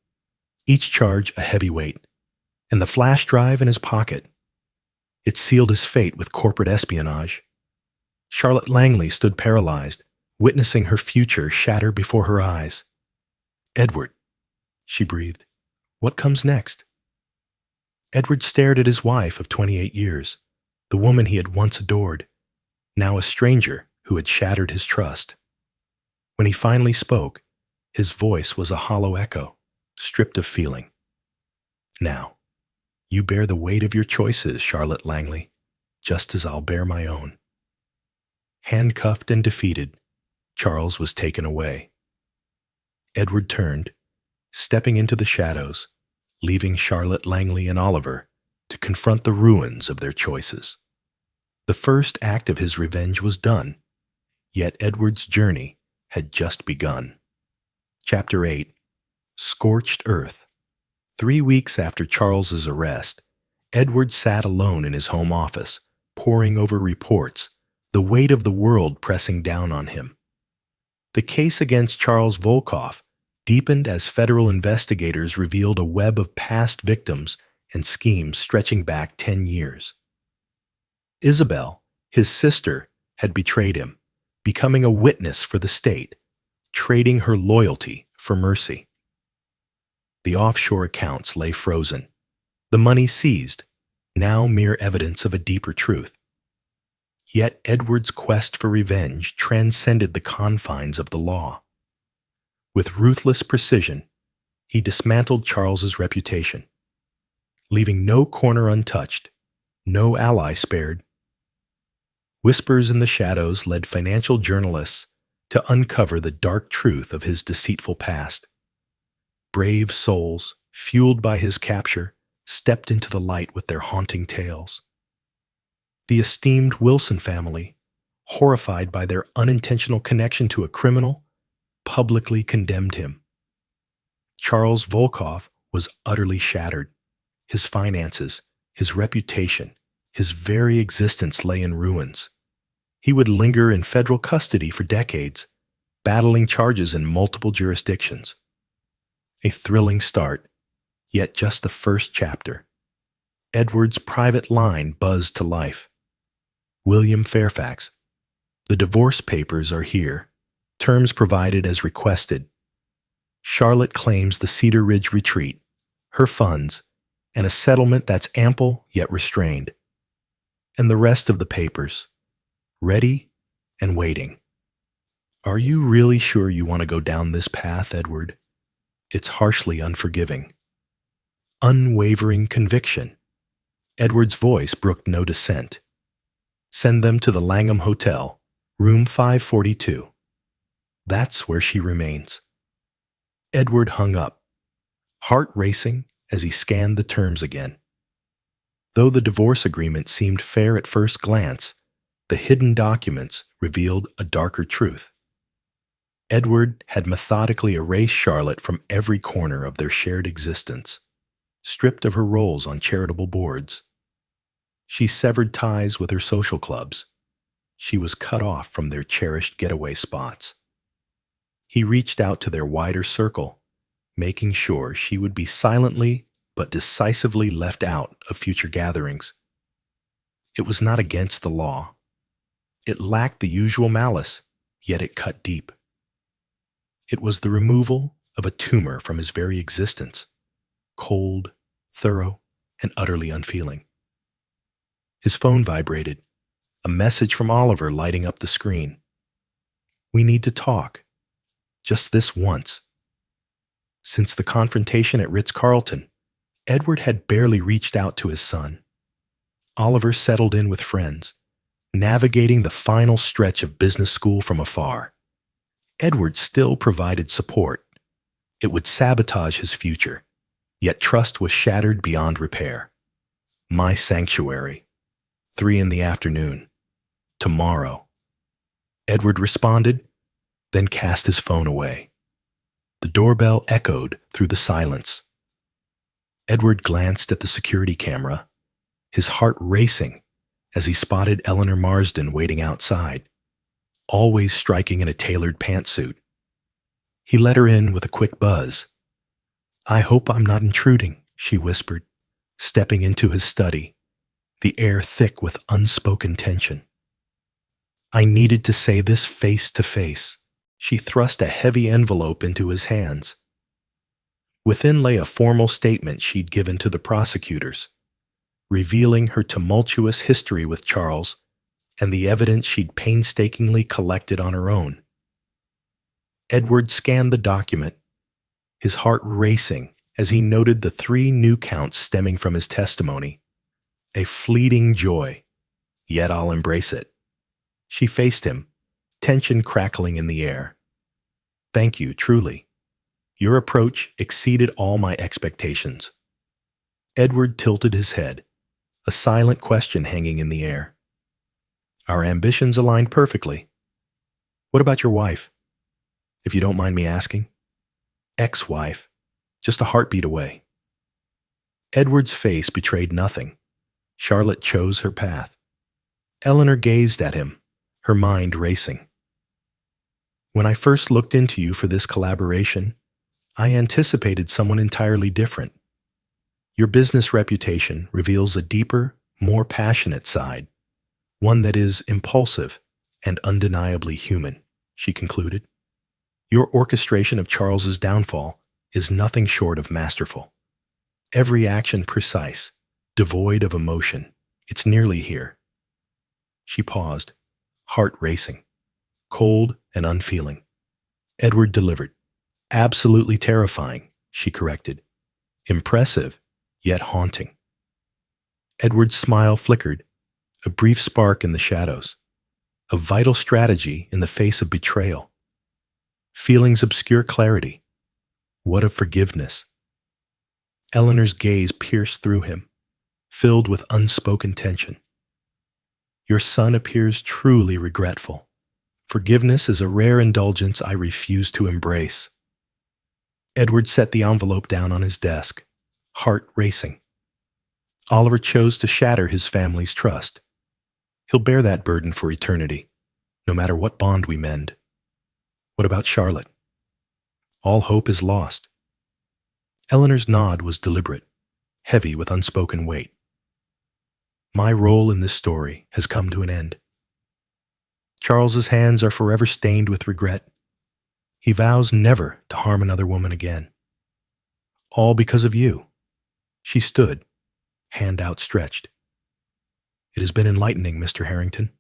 each charge a heavy weight, and the flash drive in his pocket. It sealed his fate with corporate espionage. Charlotte Langley stood paralyzed, witnessing her future shatter before her eyes. Edward, she breathed, what comes next? Edward stared at his wife of 28 years, the woman he had once adored, now a stranger who had shattered his trust. When he finally spoke, his voice was a hollow echo, stripped of feeling. Now, you bear the weight of your choices, Charlotte Langley, just as I'll bear my own. Handcuffed and defeated, Charles was taken away. Edward turned, stepping into the shadows, leaving Charlotte Langley and Oliver to confront the ruins of their choices. The first act of his revenge was done, yet Edward's journey had just begun. Chapter 8. Scorched Earth. 3 weeks after Charles's arrest, Edward sat alone in his home office, poring over reports, the weight of the world pressing down on him. The case against Charles Volkoff deepened as federal investigators revealed a web of past victims and schemes stretching back 10 years. Isabel, his sister, had betrayed him, becoming a witness for the state, trading her loyalty for mercy. The offshore accounts lay frozen, the money seized, now mere evidence of a deeper truth. Yet Edward's quest for revenge transcended the confines of the law. With ruthless precision, he dismantled Charles's reputation, leaving no corner untouched, no ally spared. Whispers in the shadows led financial journalists to uncover the dark truth of his deceitful past. Brave souls, fueled by his capture, stepped into the light with their haunting tales. The esteemed Wilson family, horrified by their unintentional connection to a criminal, publicly condemned him. Charles Volkov was utterly shattered. His finances, his reputation, his very existence lay in ruins. He would linger in federal custody for decades, battling charges in multiple jurisdictions. A thrilling start, yet just the first chapter. Edward's private line buzzed to life. William Fairfax. The divorce papers are here. Terms provided as requested. Charlotte claims the Cedar Ridge retreat, her funds, and a settlement that's ample yet restrained. And the rest of the papers, ready and waiting. Are you really sure you want to go down this path, Edward? It's harshly unforgiving. Unwavering conviction. Edward's voice brooked no dissent. Send them to the Langham Hotel, room 542. That's where she remains. Edward hung up, heart racing as he scanned the terms again. Though the divorce agreement seemed fair at first glance, the hidden documents revealed a darker truth. Edward had methodically erased Charlotte from every corner of their shared existence, stripped of her roles on charitable boards. She severed ties with her social clubs. She was cut off from their cherished getaway spots. He reached out to their wider circle, making sure she would be silently but decisively left out of future gatherings. It was not against the law. It lacked the usual malice, yet it cut deep. It was the removal of a tumor from his very existence, cold, thorough, and utterly unfeeling. His phone vibrated, a message from Oliver lighting up the screen. We need to talk. Just this once. Since the confrontation at Ritz-Carlton, Edward had barely reached out to his son. Oliver settled in with friends, navigating the final stretch of business school from afar. Edward still provided support. It would sabotage his future, yet trust was shattered beyond repair. My sanctuary. 3 p.m. Tomorrow. Edward responded, then cast his phone away. The doorbell echoed through the silence. Edward glanced at the security camera, his heart racing as he spotted Eleanor Marsden waiting outside, always striking in a tailored pantsuit. He let her in with a quick buzz. I hope I'm not intruding, she whispered, stepping into his study, the air thick with unspoken tension. I needed to say this face to face. She thrust a heavy envelope into his hands. Within lay a formal statement she'd given to the prosecutors, revealing her tumultuous history with Charles and the evidence she'd painstakingly collected on her own. Edward scanned the document, his heart racing as he noted the 3 new counts stemming from his testimony. A fleeting joy, yet I'll embrace it. She faced him, tension crackling in the air. Thank you, truly. Your approach exceeded all my expectations. Edward tilted his head, a silent question hanging in the air. Our ambitions aligned perfectly. What about your wife? If you don't mind me asking. Ex-wife, just a heartbeat away. Edward's face betrayed nothing. Charlotte chose her path. Eleanor gazed at him, her mind racing. When I first looked into you for this collaboration, I anticipated someone entirely different. Your business reputation reveals a deeper, more passionate side, one that is impulsive and undeniably human, she concluded. Your orchestration of Charles's downfall is nothing short of masterful. Every action precise, devoid of emotion. It's nearly here. She paused, heart racing, cold and unfeeling. Edward delivered. Absolutely terrifying, she corrected. Impressive, yet haunting. Edward's smile flickered, a brief spark in the shadows. A vital strategy in the face of betrayal. Feelings obscure clarity. What of forgiveness? Eleanor's gaze pierced through him, filled with unspoken tension. Your son appears truly regretful. Forgiveness is a rare indulgence I refuse to embrace. Edward set the envelope down on his desk, heart racing. Oliver chose to shatter his family's trust. He'll bear that burden for eternity, no matter what bond we mend. What about Charlotte? All hope is lost. Eleanor's nod was deliberate, heavy with unspoken weight. My role in this story has come to an end. Charles's hands are forever stained with regret. He vows never to harm another woman again. All because of you. She stood, hand outstretched. It has been enlightening, Mr. Harrington.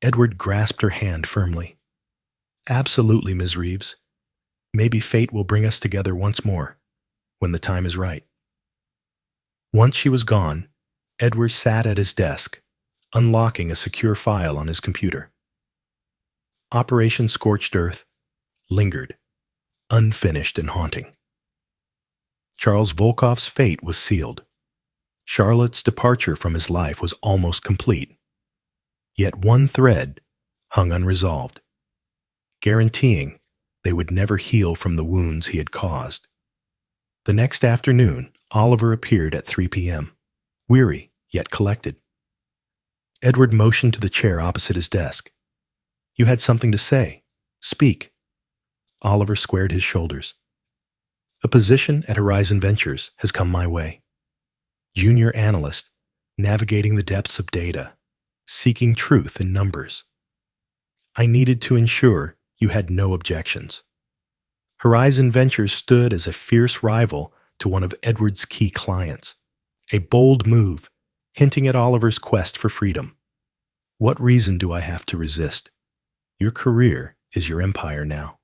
Edward grasped her hand firmly. Absolutely, Ms. Reeves. Maybe fate will bring us together once more, when the time is right. Once she was gone, Edward sat at his desk, unlocking a secure file on his computer. Operation Scorched Earth lingered, unfinished and haunting. Charles Volkoff's fate was sealed. Charlotte's departure from his life was almost complete. Yet one thread hung unresolved, guaranteeing they would never heal from the wounds he had caused. The next afternoon, Oliver appeared at 3 p.m., weary yet collected. Edward motioned to the chair opposite his desk. You had something to say. Speak. Oliver squared his shoulders. A position at Horizon Ventures has come my way. Junior analyst, navigating the depths of data, seeking truth in numbers. I needed to ensure you had no objections. Horizon Ventures stood as a fierce rival to one of Edward's key clients. A bold move, hinting at Oliver's quest for freedom. What reason do I have to resist? Your career is your empire now.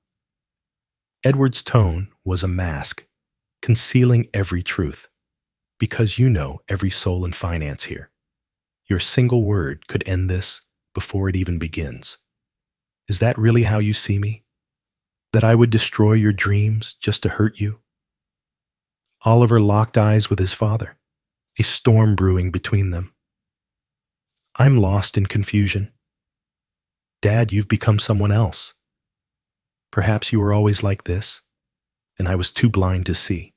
Edward's tone was a mask, concealing every truth. Because you know every soul in finance here. Your single word could end this before it even begins. Is that really how you see me? That I would destroy your dreams just to hurt you? Oliver locked eyes with his father, a storm brewing between them. I'm lost in confusion. Dad, you've become someone else. Perhaps you were always like this, and I was too blind to see.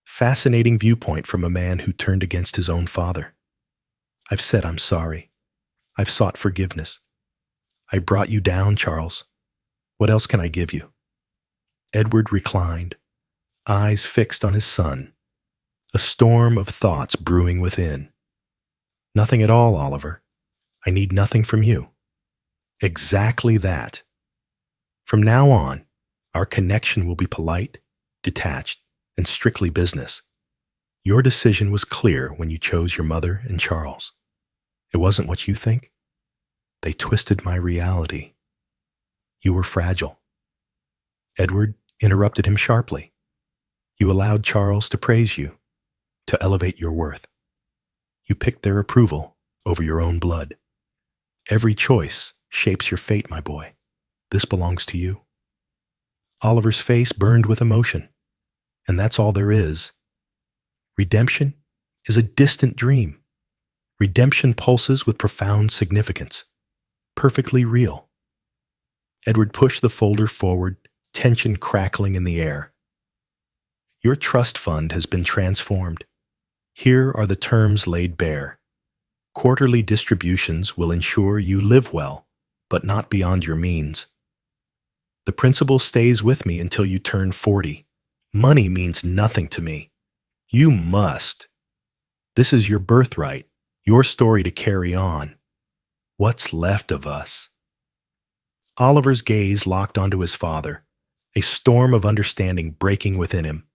Fascinating viewpoint from a man who turned against his own father. I've said I'm sorry. I've sought forgiveness. I brought you down, Charles. What else can I give you? Edward reclined, eyes fixed on his son, a storm of thoughts brewing within. Nothing at all, Oliver. I need nothing from you. Exactly that. From now on, our connection will be polite, detached, and strictly business. Your decision was clear when you chose your mother and Charles. It wasn't what you think. They twisted my reality. You were fragile. Edward interrupted him sharply. You allowed Charles to praise you, to elevate your worth. You picked their approval over your own blood. Every choice shapes your fate, my boy. This belongs to you. Oliver's face burned with emotion. And that's all there is. Redemption is a distant dream. Redemption pulses with profound significance. Perfectly real. Edward pushed the folder forward, tension crackling in the air. Your trust fund has been transformed. Here are the terms laid bare. Quarterly distributions will ensure you live well, but not beyond your means. The principal stays with me until you turn 40. Money means nothing to me. You must. This is your birthright, your story to carry on. What's left of us? Oliver's gaze locked onto his father, a storm of understanding breaking within him.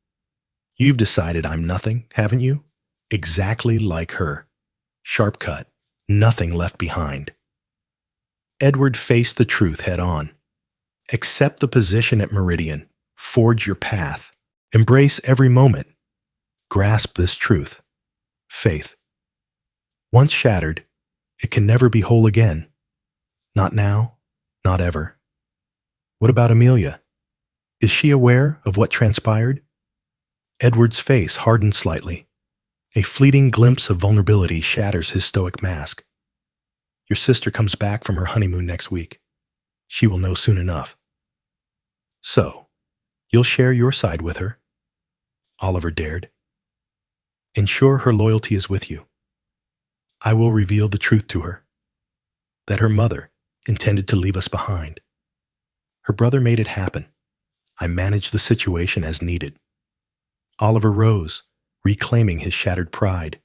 You've decided I'm nothing, haven't you? Exactly like her. Sharp cut, nothing left behind. Edward faced the truth head on. Accept the position at Meridian. Forge your path. Embrace every moment. Grasp this truth. Faith. Once shattered, it can never be whole again. Not now, not ever. What about Amelia? Is she aware of what transpired? Edward's face hardened slightly. A fleeting glimpse of vulnerability shatters his stoic mask. Your sister comes back from her honeymoon next week. She will know soon enough. So, you'll share your side with her? Oliver dared. Ensure her loyalty is with you. I will reveal the truth to her. That her mother intended to leave us behind. Her brother made it happen. I managed the situation as needed. Oliver rose, reclaiming his shattered pride.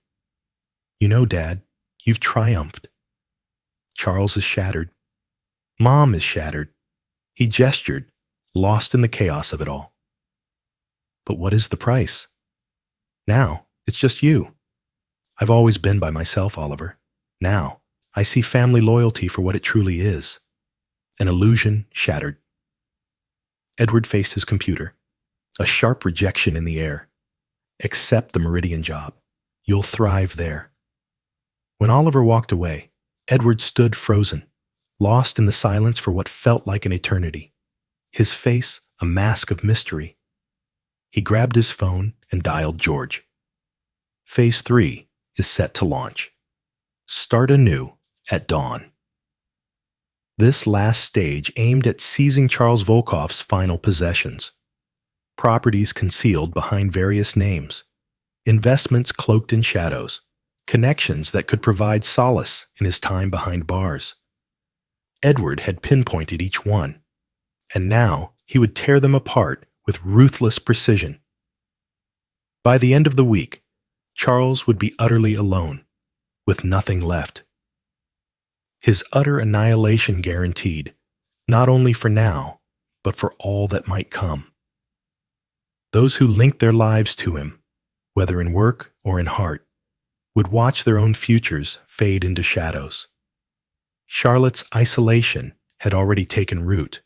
You know, Dad, you've triumphed. Charles is shattered. Mom is shattered. He gestured, lost in the chaos of it all. But what is the price? Now, it's just you. I've always been by myself, Oliver. Now, I see family loyalty for what it truly is. An illusion shattered. Edward faced his computer. A sharp rejection in the air. Accept the Meridian job. You'll thrive there. When Oliver walked away, Edward stood frozen, lost in the silence for what felt like an eternity. His face a mask of mystery. He grabbed his phone and dialed George. Phase 3 is set to launch. Start anew at dawn. This last stage aimed at seizing Charles Volkoff's final possessions. Properties concealed behind various names, investments cloaked in shadows, connections that could provide solace in his time behind bars. Edward had pinpointed each one, and now he would tear them apart with ruthless precision. By the end of the week, Charles would be utterly alone, with nothing left. His utter annihilation guaranteed, not only for now, but for all that might come. Those who linked their lives to him, whether in work or in heart, would watch their own futures fade into shadows. Charlotte's isolation had already taken root.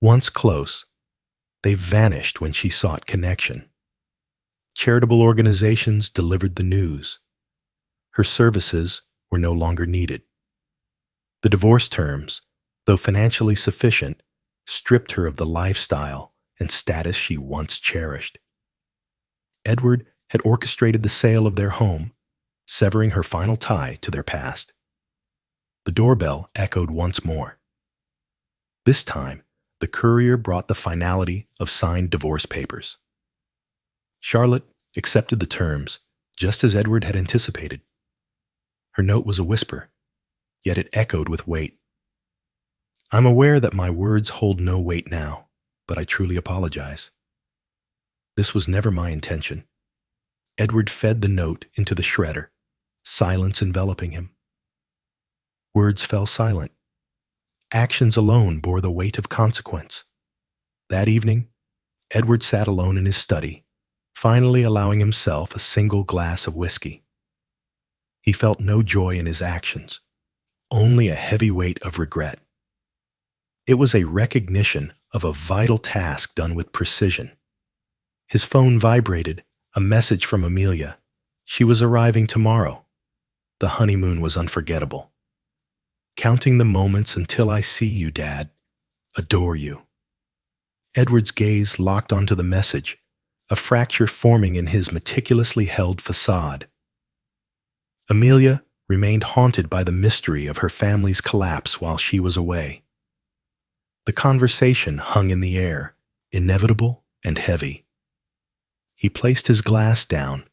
Once close, they vanished when she sought connection. Charitable organizations delivered the news. Her services were no longer needed. The divorce terms, though financially sufficient, stripped her of the lifestyle and status she once cherished. Edward had orchestrated the sale of their home, severing her final tie to their past. The doorbell echoed once more. This time, the courier brought the finality of signed divorce papers. Charlotte accepted the terms, just as Edward had anticipated. Her note was a whisper, yet it echoed with weight. I'm aware that my words hold no weight now, but I truly apologize. This was never my intention. Edward fed the note into the shredder, silence enveloping him. Words fell silent. Actions alone bore the weight of consequence. That evening, Edward sat alone in his study, finally allowing himself a single glass of whiskey. He felt no joy in his actions, only a heavy weight of regret. It was a recognition of a vital task done with precision. His phone vibrated, a message from Amelia. She was arriving tomorrow. The honeymoon was unforgettable. Counting the moments until I see you, Dad. Adore you. Edward's gaze locked onto the message, a fracture forming in his meticulously held facade. Amelia remained haunted by the mystery of her family's collapse while she was away. The conversation hung in the air, inevitable and heavy. He placed his glass down,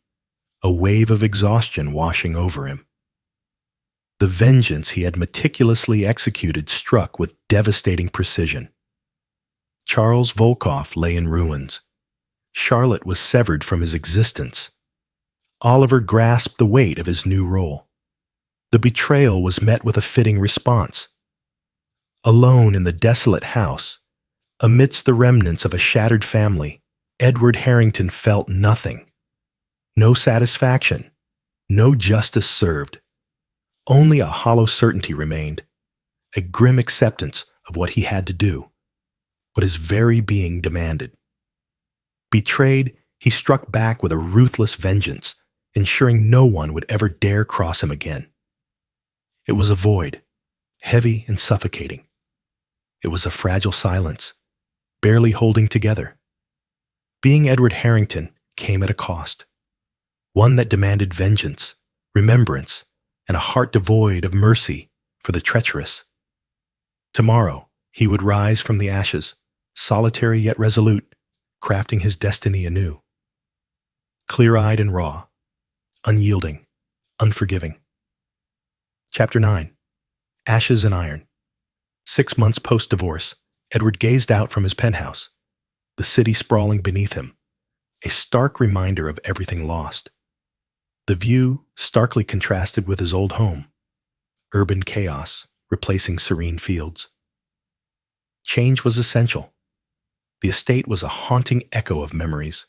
a wave of exhaustion washing over him. The vengeance he had meticulously executed struck with devastating precision. Charles Volkoff lay in ruins. Charlotte was severed from his existence. Oliver grasped the weight of his new role. The betrayal was met with a fitting response. Alone in the desolate house, amidst the remnants of a shattered family, Edward Harrington felt nothing. No satisfaction, no justice served, Only a hollow certainty remained, a grim acceptance of what he had to do, what his very being demanded. Betrayed, he struck back with a ruthless vengeance, ensuring no one would ever dare cross him again. It was a void, heavy and suffocating. It was a fragile silence, barely holding together. Being Edward Harrington came at a cost, one that demanded vengeance, remembrance, and a heart devoid of mercy for the treacherous. Tomorrow, he would rise from the ashes, solitary yet resolute, crafting his destiny anew. Clear-eyed and raw, unyielding, unforgiving. Chapter 9. Ashes and Iron. 6 months post-divorce, Edward gazed out from his penthouse, the city sprawling beneath him, a stark reminder of everything lost. The view starkly contrasted with his old home, urban chaos replacing serene fields. Change was essential. The estate was a haunting echo of memories,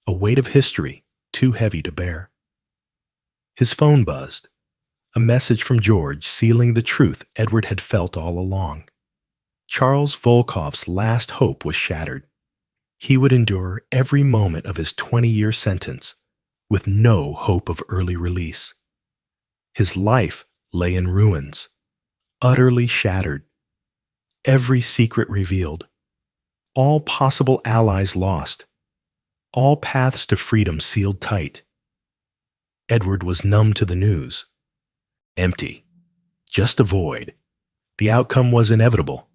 a weight of history too heavy to bear. His phone buzzed, a message from George sealing the truth Edward had felt all along. Charles Volkoff's last hope was shattered. He would endure every moment of his 20-year sentence with no hope of early release. His life lay in ruins, utterly shattered, every secret revealed, all possible allies lost, all paths to freedom sealed tight. Edward was numb to the news. Empty, just a void. The outcome was inevitable,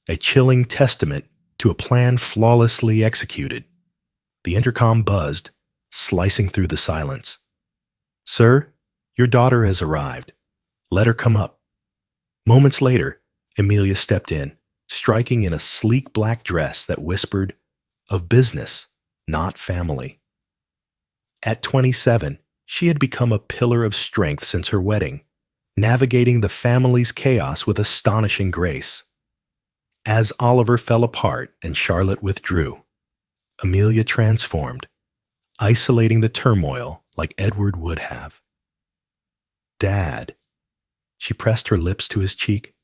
a chilling testament to a plan flawlessly executed. The intercom buzzed, slicing through the silence. "Sir, your daughter has arrived. Let her come up." Moments later, Amelia stepped in, striking in a sleek black dress that whispered, "Of business, not family." At 27, she had become a pillar of strength since her wedding, navigating the family's chaos with astonishing grace. As Oliver fell apart and Charlotte withdrew, Amelia transformed, isolating the turmoil like Edward would have. "Dad." She pressed her lips to his cheek,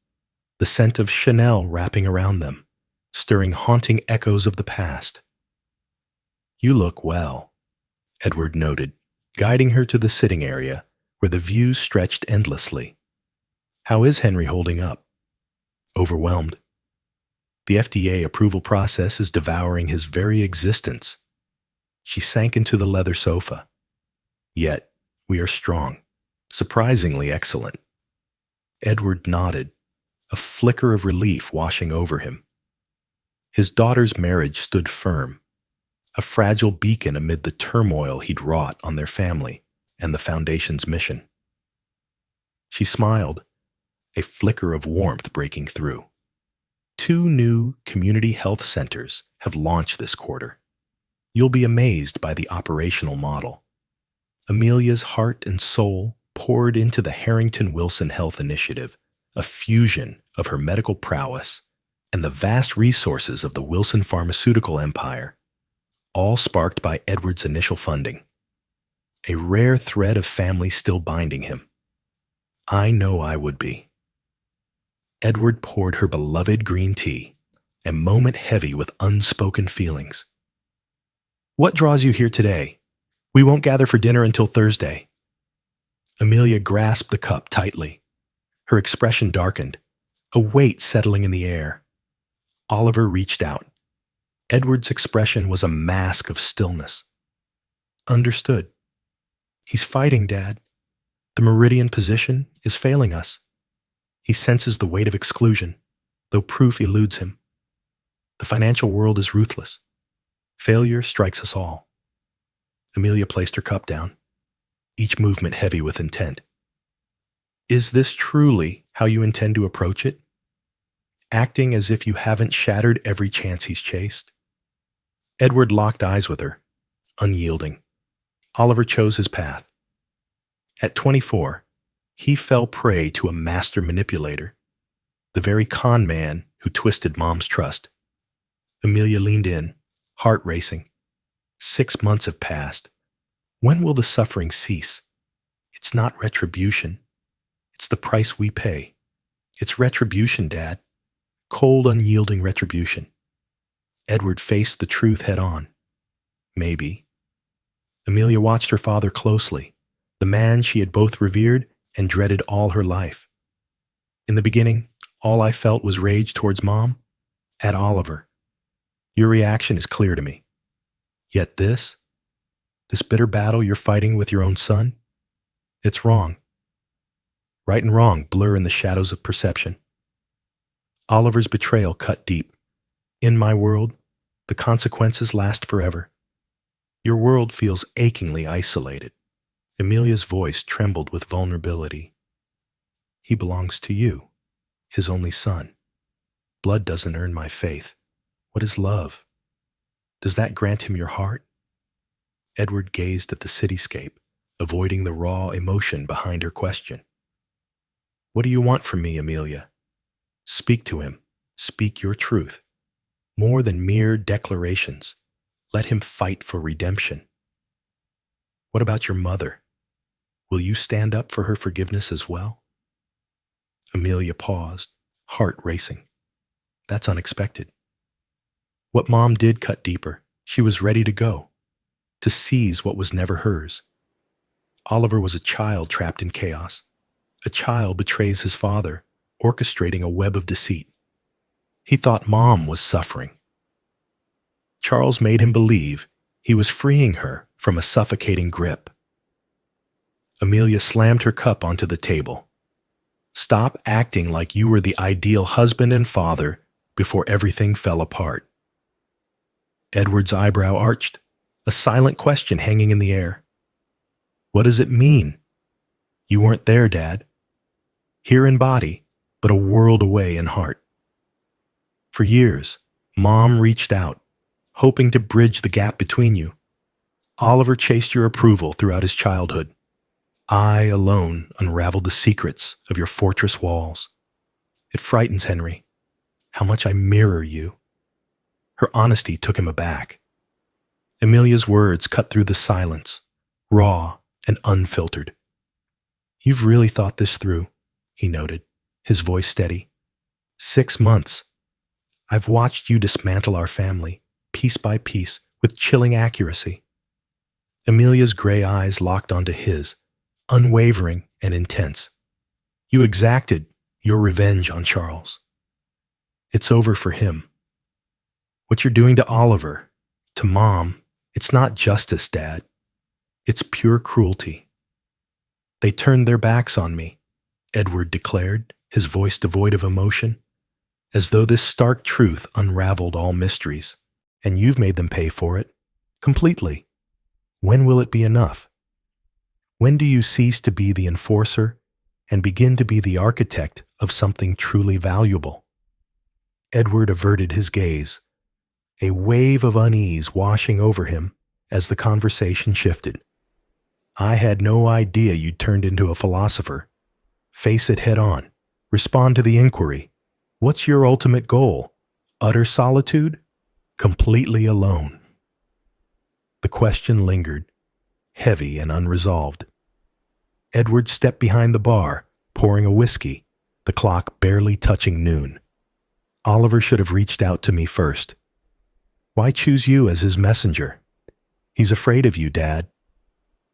the scent of Chanel wrapping around them, stirring haunting echoes of the past. "You look well," Edward noted, guiding her to the sitting area where the view stretched endlessly. "How is Henry holding up?" "Overwhelmed. The FDA approval process is devouring his very existence." She sank into the leather sofa. "Yet, we are strong, surprisingly excellent." Edward nodded, a flicker of relief washing over him. His daughter's marriage stood firm, a fragile beacon amid the turmoil he'd wrought on their family and the Foundation's mission. She smiled, a flicker of warmth breaking through. 2 new community health centers have launched this quarter. You'll be amazed by the operational model. Amelia's heart and soul poured into the Harrington Wilson Health Initiative, a fusion of her medical prowess and the vast resources of the Wilson pharmaceutical empire, all sparked by Edward's initial funding. A rare thread of family still binding him. I know I would be. Edward poured her beloved green tea, a moment heavy with unspoken feelings. "What draws you here today? We won't gather for dinner until Thursday." Amelia grasped the cup tightly. Her expression darkened, a weight settling in the air. Oliver reached out. Edward's expression was a mask of stillness. "Understood. He's fighting, Dad. The meridian position is failing us. He senses the weight of exclusion, though proof eludes him. The financial world is ruthless. Failure strikes us all." Amelia placed her cup down, each movement heavy with intent. "Is this truly how you intend to approach it? Acting as if you haven't shattered every chance he's chased?" Edward locked eyes with her, unyielding. Oliver chose his path. At 24, he fell prey to a master manipulator, the very con man who twisted Mom's trust. Amelia leaned in, heart racing. 6 months have passed. When will the suffering cease? It's not retribution. It's the price we pay. It's retribution, Dad. Cold, unyielding retribution. Edward faced the truth head on. Maybe. Amelia watched her father closely, the man she had both revered and dreaded all her life. In the beginning, all I felt was rage towards Mom, at Oliver. Your reaction is clear to me. Yet this bitter battle you're fighting with your own son, it's wrong. Right and wrong blur in the shadows of perception. Oliver's betrayal cut deep. In my world, the consequences last forever. Your world feels achingly isolated. Amelia's voice trembled with vulnerability. He belongs to you, his only son. Blood doesn't earn my faith. What is love? Does that grant him your heart? Edward gazed at the cityscape, avoiding the raw emotion behind her question. What do you want from me, Amelia? Speak to him. Speak your truth. More than mere declarations. Let him fight for redemption. What about your mother? Will you stand up for her forgiveness as well? Amelia paused, heart racing. That's unexpected. What Mom did cut deeper. She was ready to go, to seize what was never hers. Oliver was a child trapped in chaos. A child betrays his father, orchestrating a web of deceit. He thought Mom was suffering. Charles made him believe he was freeing her from a suffocating grip. Amelia slammed her cup onto the table. Stop acting like you were the ideal husband and father before everything fell apart. Edward's eyebrow arched, a silent question hanging in the air. What does it mean? You weren't there, Dad. Here in body, but a world away in heart. For years, Mom reached out, hoping to bridge the gap between you. Oliver chased your approval throughout his childhood. I alone unraveled the secrets of your fortress walls. It frightens Henry, how much I mirror you. Her honesty took him aback. Amelia's words cut through the silence, raw and unfiltered. You've really thought this through, he noted, his voice steady. 6 months. I've watched you dismantle our family, piece by piece, with chilling accuracy. Amelia's gray eyes locked onto his, unwavering and intense. You exacted your revenge on Charles. It's over for him. What you're doing to Oliver, to Mom, it's not justice, Dad. It's pure cruelty. They turned their backs on me, Edward declared, his voice devoid of emotion, as though this stark truth unraveled all mysteries. And you've made them pay for it, completely. When will it be enough? When do you cease to be the enforcer and begin to be the architect of something truly valuable? Edward averted his gaze, a wave of unease washing over him as the conversation shifted. I had no idea you'd turned into a philosopher. Face it head on. Respond to the inquiry. What's your ultimate goal? Utter solitude? Completely alone? The question lingered, heavy and unresolved. Edward stepped behind the bar, pouring a whiskey, the clock barely touching noon. Oliver should have reached out to me first. Why choose you as his messenger? He's afraid of you, Dad.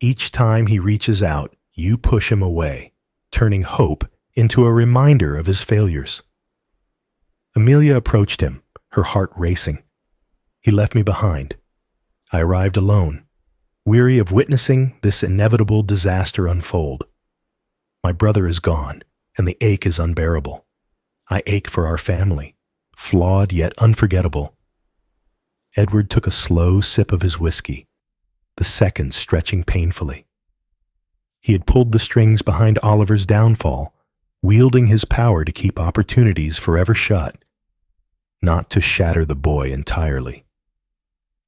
Each time he reaches out, you push him away, turning hope into a reminder of his failures. Amelia approached him, her heart racing. He left me behind. I arrived alone, weary of witnessing this inevitable disaster unfold. My brother is gone, and the ache is unbearable. I ache for our family, flawed yet unforgettable. Edward took a slow sip of his whiskey, the seconds stretching painfully. He had pulled the strings behind Oliver's downfall, wielding his power to keep opportunities forever shut, not to shatter the boy entirely.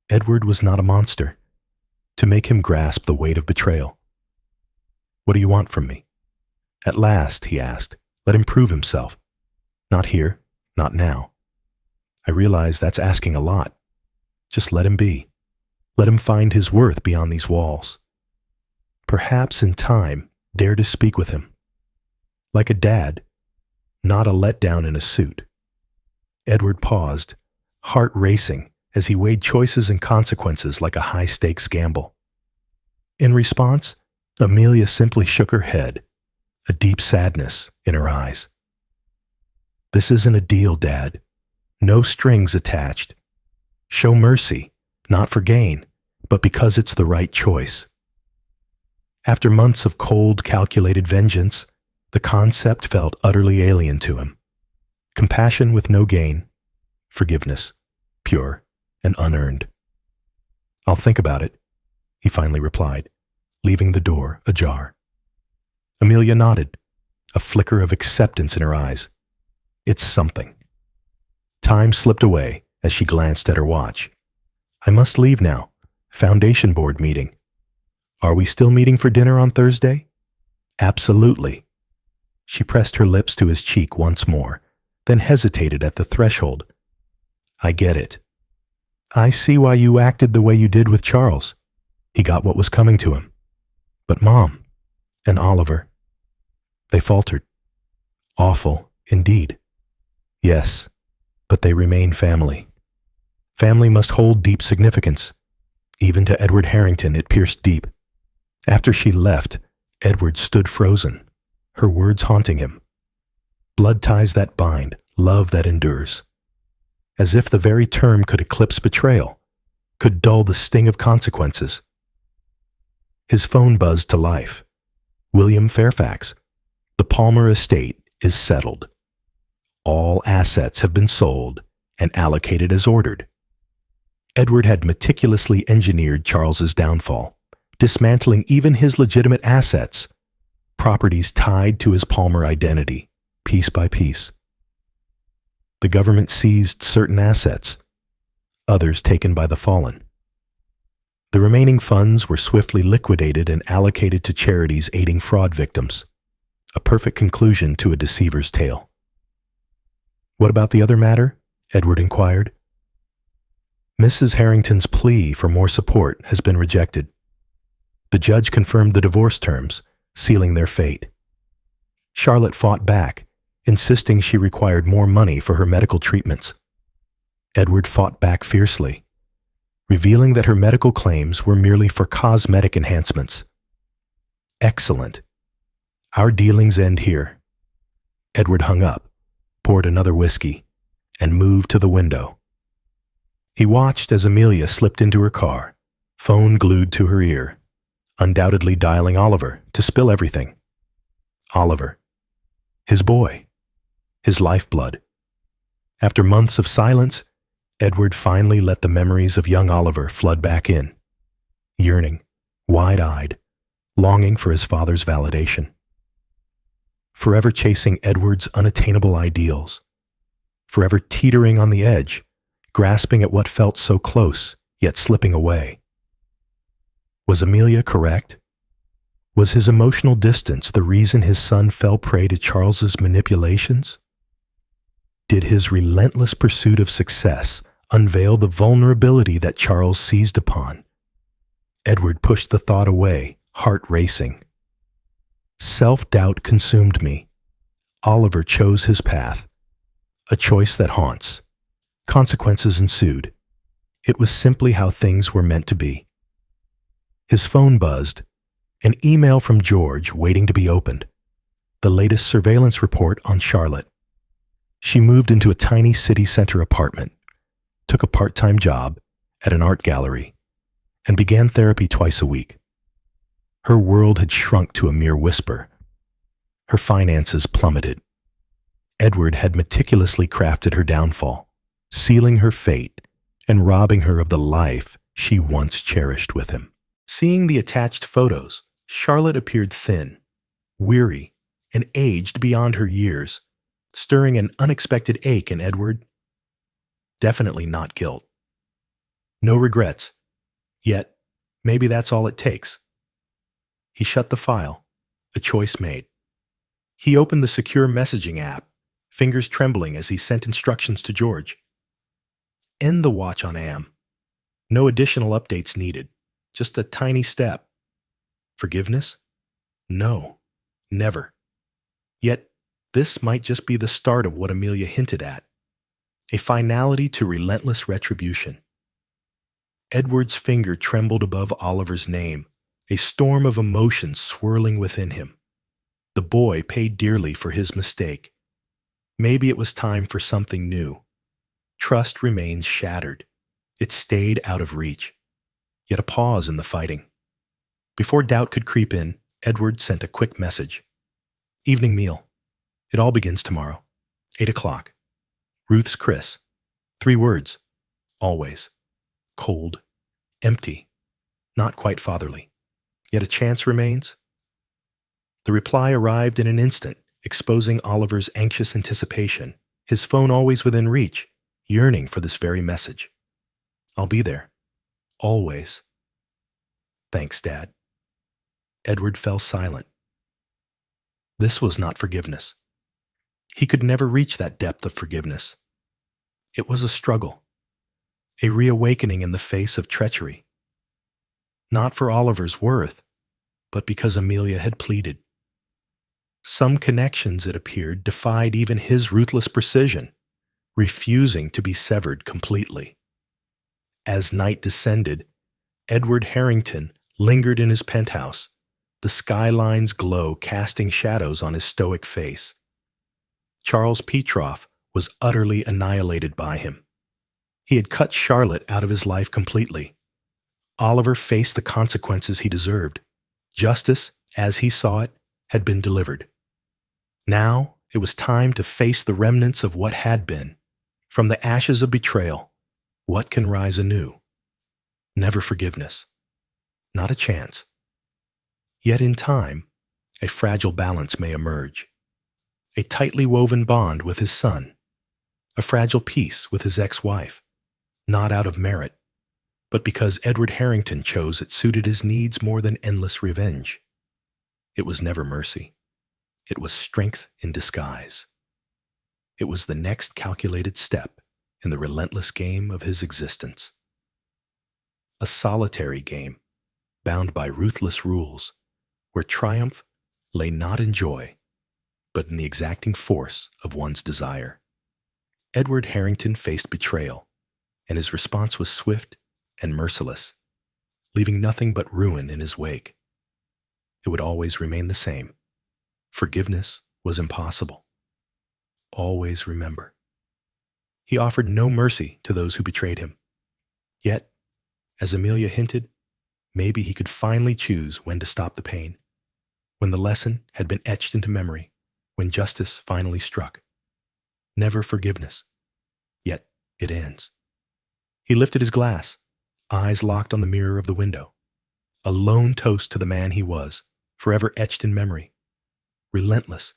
Edward was not a monster, to make him grasp the weight of betrayal. What do you want from me? At last, he asked, let him prove himself. Not here, not now. I realize that's asking a lot. Just let him be. Let him find his worth beyond these walls. Perhaps in time, dare to speak with him. Like a dad, not a letdown in a suit. Edward paused, heart racing, as he weighed choices and consequences like a high-stakes gamble. In response, Amelia simply shook her head, a deep sadness in her eyes. "This isn't a deal, Dad. No strings attached. Show mercy, not for gain, but because it's the right choice." After months of cold, calculated vengeance, the concept felt utterly alien to him. Compassion with no gain, forgiveness, pure and unearned. "I'll think about it," he finally replied, leaving the door ajar. Amelia nodded, a flicker of acceptance in her eyes. It's something. Time slipped away as she glanced at her watch. "I must leave now. Foundation board meeting." "Are we still meeting for dinner on Thursday?" "Absolutely." She pressed her lips to his cheek once more, then hesitated at the threshold. "I get it. I see why you acted the way you did with Charles. He got what was coming to him. But Mom and Oliver," they faltered. "Awful, indeed." "Yes, but they remain family. Family must hold deep significance. Even to Edward Harrington it pierced deep. After she left, Edward stood frozen, her words haunting him. Blood ties that bind, love that endures. As if the very term could eclipse betrayal, could dull the sting of consequences. His phone buzzed to life. "William Fairfax, the Palmer estate is settled. All assets have been sold and allocated as ordered." Edward had meticulously engineered Charles's downfall, dismantling even his legitimate assets, properties tied to his Palmer identity, piece by piece. The government seized certain assets, others taken by the fallen. The remaining funds were swiftly liquidated and allocated to charities aiding fraud victims, a perfect conclusion to a deceiver's tale. "What about the other matter?" Edward inquired. "Mrs. Harrington's plea for more support has been rejected. The judge confirmed the divorce terms, sealing their fate. Charlotte fought back, insisting she required more money for her medical treatments. Edward fought back fiercely, revealing that her medical claims were merely for cosmetic enhancements. Excellent. Our dealings end here." Edward hung up, poured another whiskey, and moved to the window. He watched as Amelia slipped into her car, phone glued to her ear, undoubtedly dialing Oliver to spill everything. Oliver. His boy. His lifeblood. After months of silence, Edward finally let the memories of young Oliver flood back in, yearning, wide-eyed, longing for his father's validation. Forever chasing Edward's unattainable ideals, forever teetering on the edge, grasping at what felt so close, yet slipping away. Was Amelia correct? Was his emotional distance the reason his son fell prey to Charles's manipulations? Did his relentless pursuit of success unveil the vulnerability that Charles seized upon? Edward pushed the thought away, heart racing. Self-doubt consumed me. Oliver chose his path, a choice that haunts. Consequences ensued. It was simply how things were meant to be. His phone buzzed, an email from George waiting to be opened, the latest surveillance report on Charlotte. She moved into a tiny city center apartment, took a part-time job at an art gallery, and began therapy twice a week. Her world had shrunk to a mere whisper. Her finances plummeted. Edward had meticulously crafted her downfall, sealing her fate and robbing her of the life she once cherished with him. Seeing the attached photos, Charlotte appeared thin, weary, and aged beyond her years, stirring an unexpected ache in Edward. Definitely not guilt. No regrets. Yet, maybe that's all it takes. He shut the file, a choice made. He opened the secure messaging app, fingers trembling as he sent instructions to George. End the watch on Am. No additional updates needed, just a tiny step. Forgiveness? No, never. Yet, this might just be the start of what Amelia hinted at, a finality to relentless retribution. Edward's finger trembled above Oliver's name, a storm of emotion swirling within him. The boy paid dearly for his mistake. Maybe it was time for something new. Trust remains shattered. It stayed out of reach. Yet a pause in the fighting. Before doubt could creep in, Edward sent a quick message. Evening meal. It all begins tomorrow. 8 o'clock. Ruth's Chris. 3 words. Always. Cold. Empty. Not quite fatherly. Yet a chance remains. The reply arrived in an instant, exposing Oliver's anxious anticipation, his phone always within reach, yearning for this very message. I'll be there. Always. Thanks, Dad. Edward fell silent. This was not forgiveness. He could never reach that depth of forgiveness. It was a struggle, a reawakening in the face of treachery. Not for Oliver's worth, but because Amelia had pleaded. Some connections, it appeared, defied even his ruthless precision, refusing to be severed completely. As night descended, Edward Harrington lingered in his penthouse, the skyline's glow casting shadows on his stoic face. Charles Petroff was utterly annihilated by him. He had cut Charlotte out of his life completely. Oliver faced the consequences he deserved. Justice, as he saw it, had been delivered. Now it was time to face the remnants of what had been. From the ashes of betrayal, what can rise anew? Never forgiveness. Not a chance. Yet in time, a fragile balance may emerge. A tightly woven bond with his son. A fragile peace with his ex-wife. Not out of merit, but because Edward Harrington chose it suited his needs more than endless revenge. It was never mercy. It was strength in disguise. It was the next calculated step in the relentless game of his existence. A solitary game, bound by ruthless rules, where triumph lay not in joy, but in the exacting force of one's desire. Edward Harrington faced betrayal, and his response was swift and merciless, leaving nothing but ruin in his wake. It would always remain the same. Forgiveness was impossible. Always remember. He offered no mercy to those who betrayed him. Yet, as Amelia hinted, maybe he could finally choose when to stop the pain, when the lesson had been etched into memory, when justice finally struck. Never forgiveness. Yet it ends. He lifted his glass, eyes locked on the mirror of the window. A lone toast to the man he was, forever etched in memory. Relentless,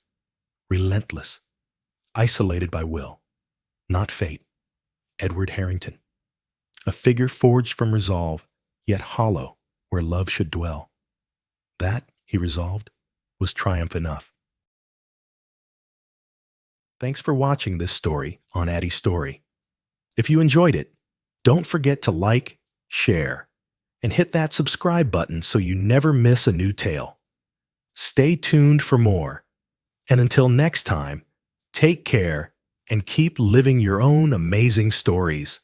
relentless, isolated by will, not fate. Edward Harrington. A figure forged from resolve, yet hollow where love should dwell. That, he resolved, was triumph enough. Thanks for watching this story on Addy Story. If you enjoyed it, don't forget to like, share, and hit that subscribe button so you never miss a new tale. Stay tuned for more, and until next time, take care and keep living your own amazing stories.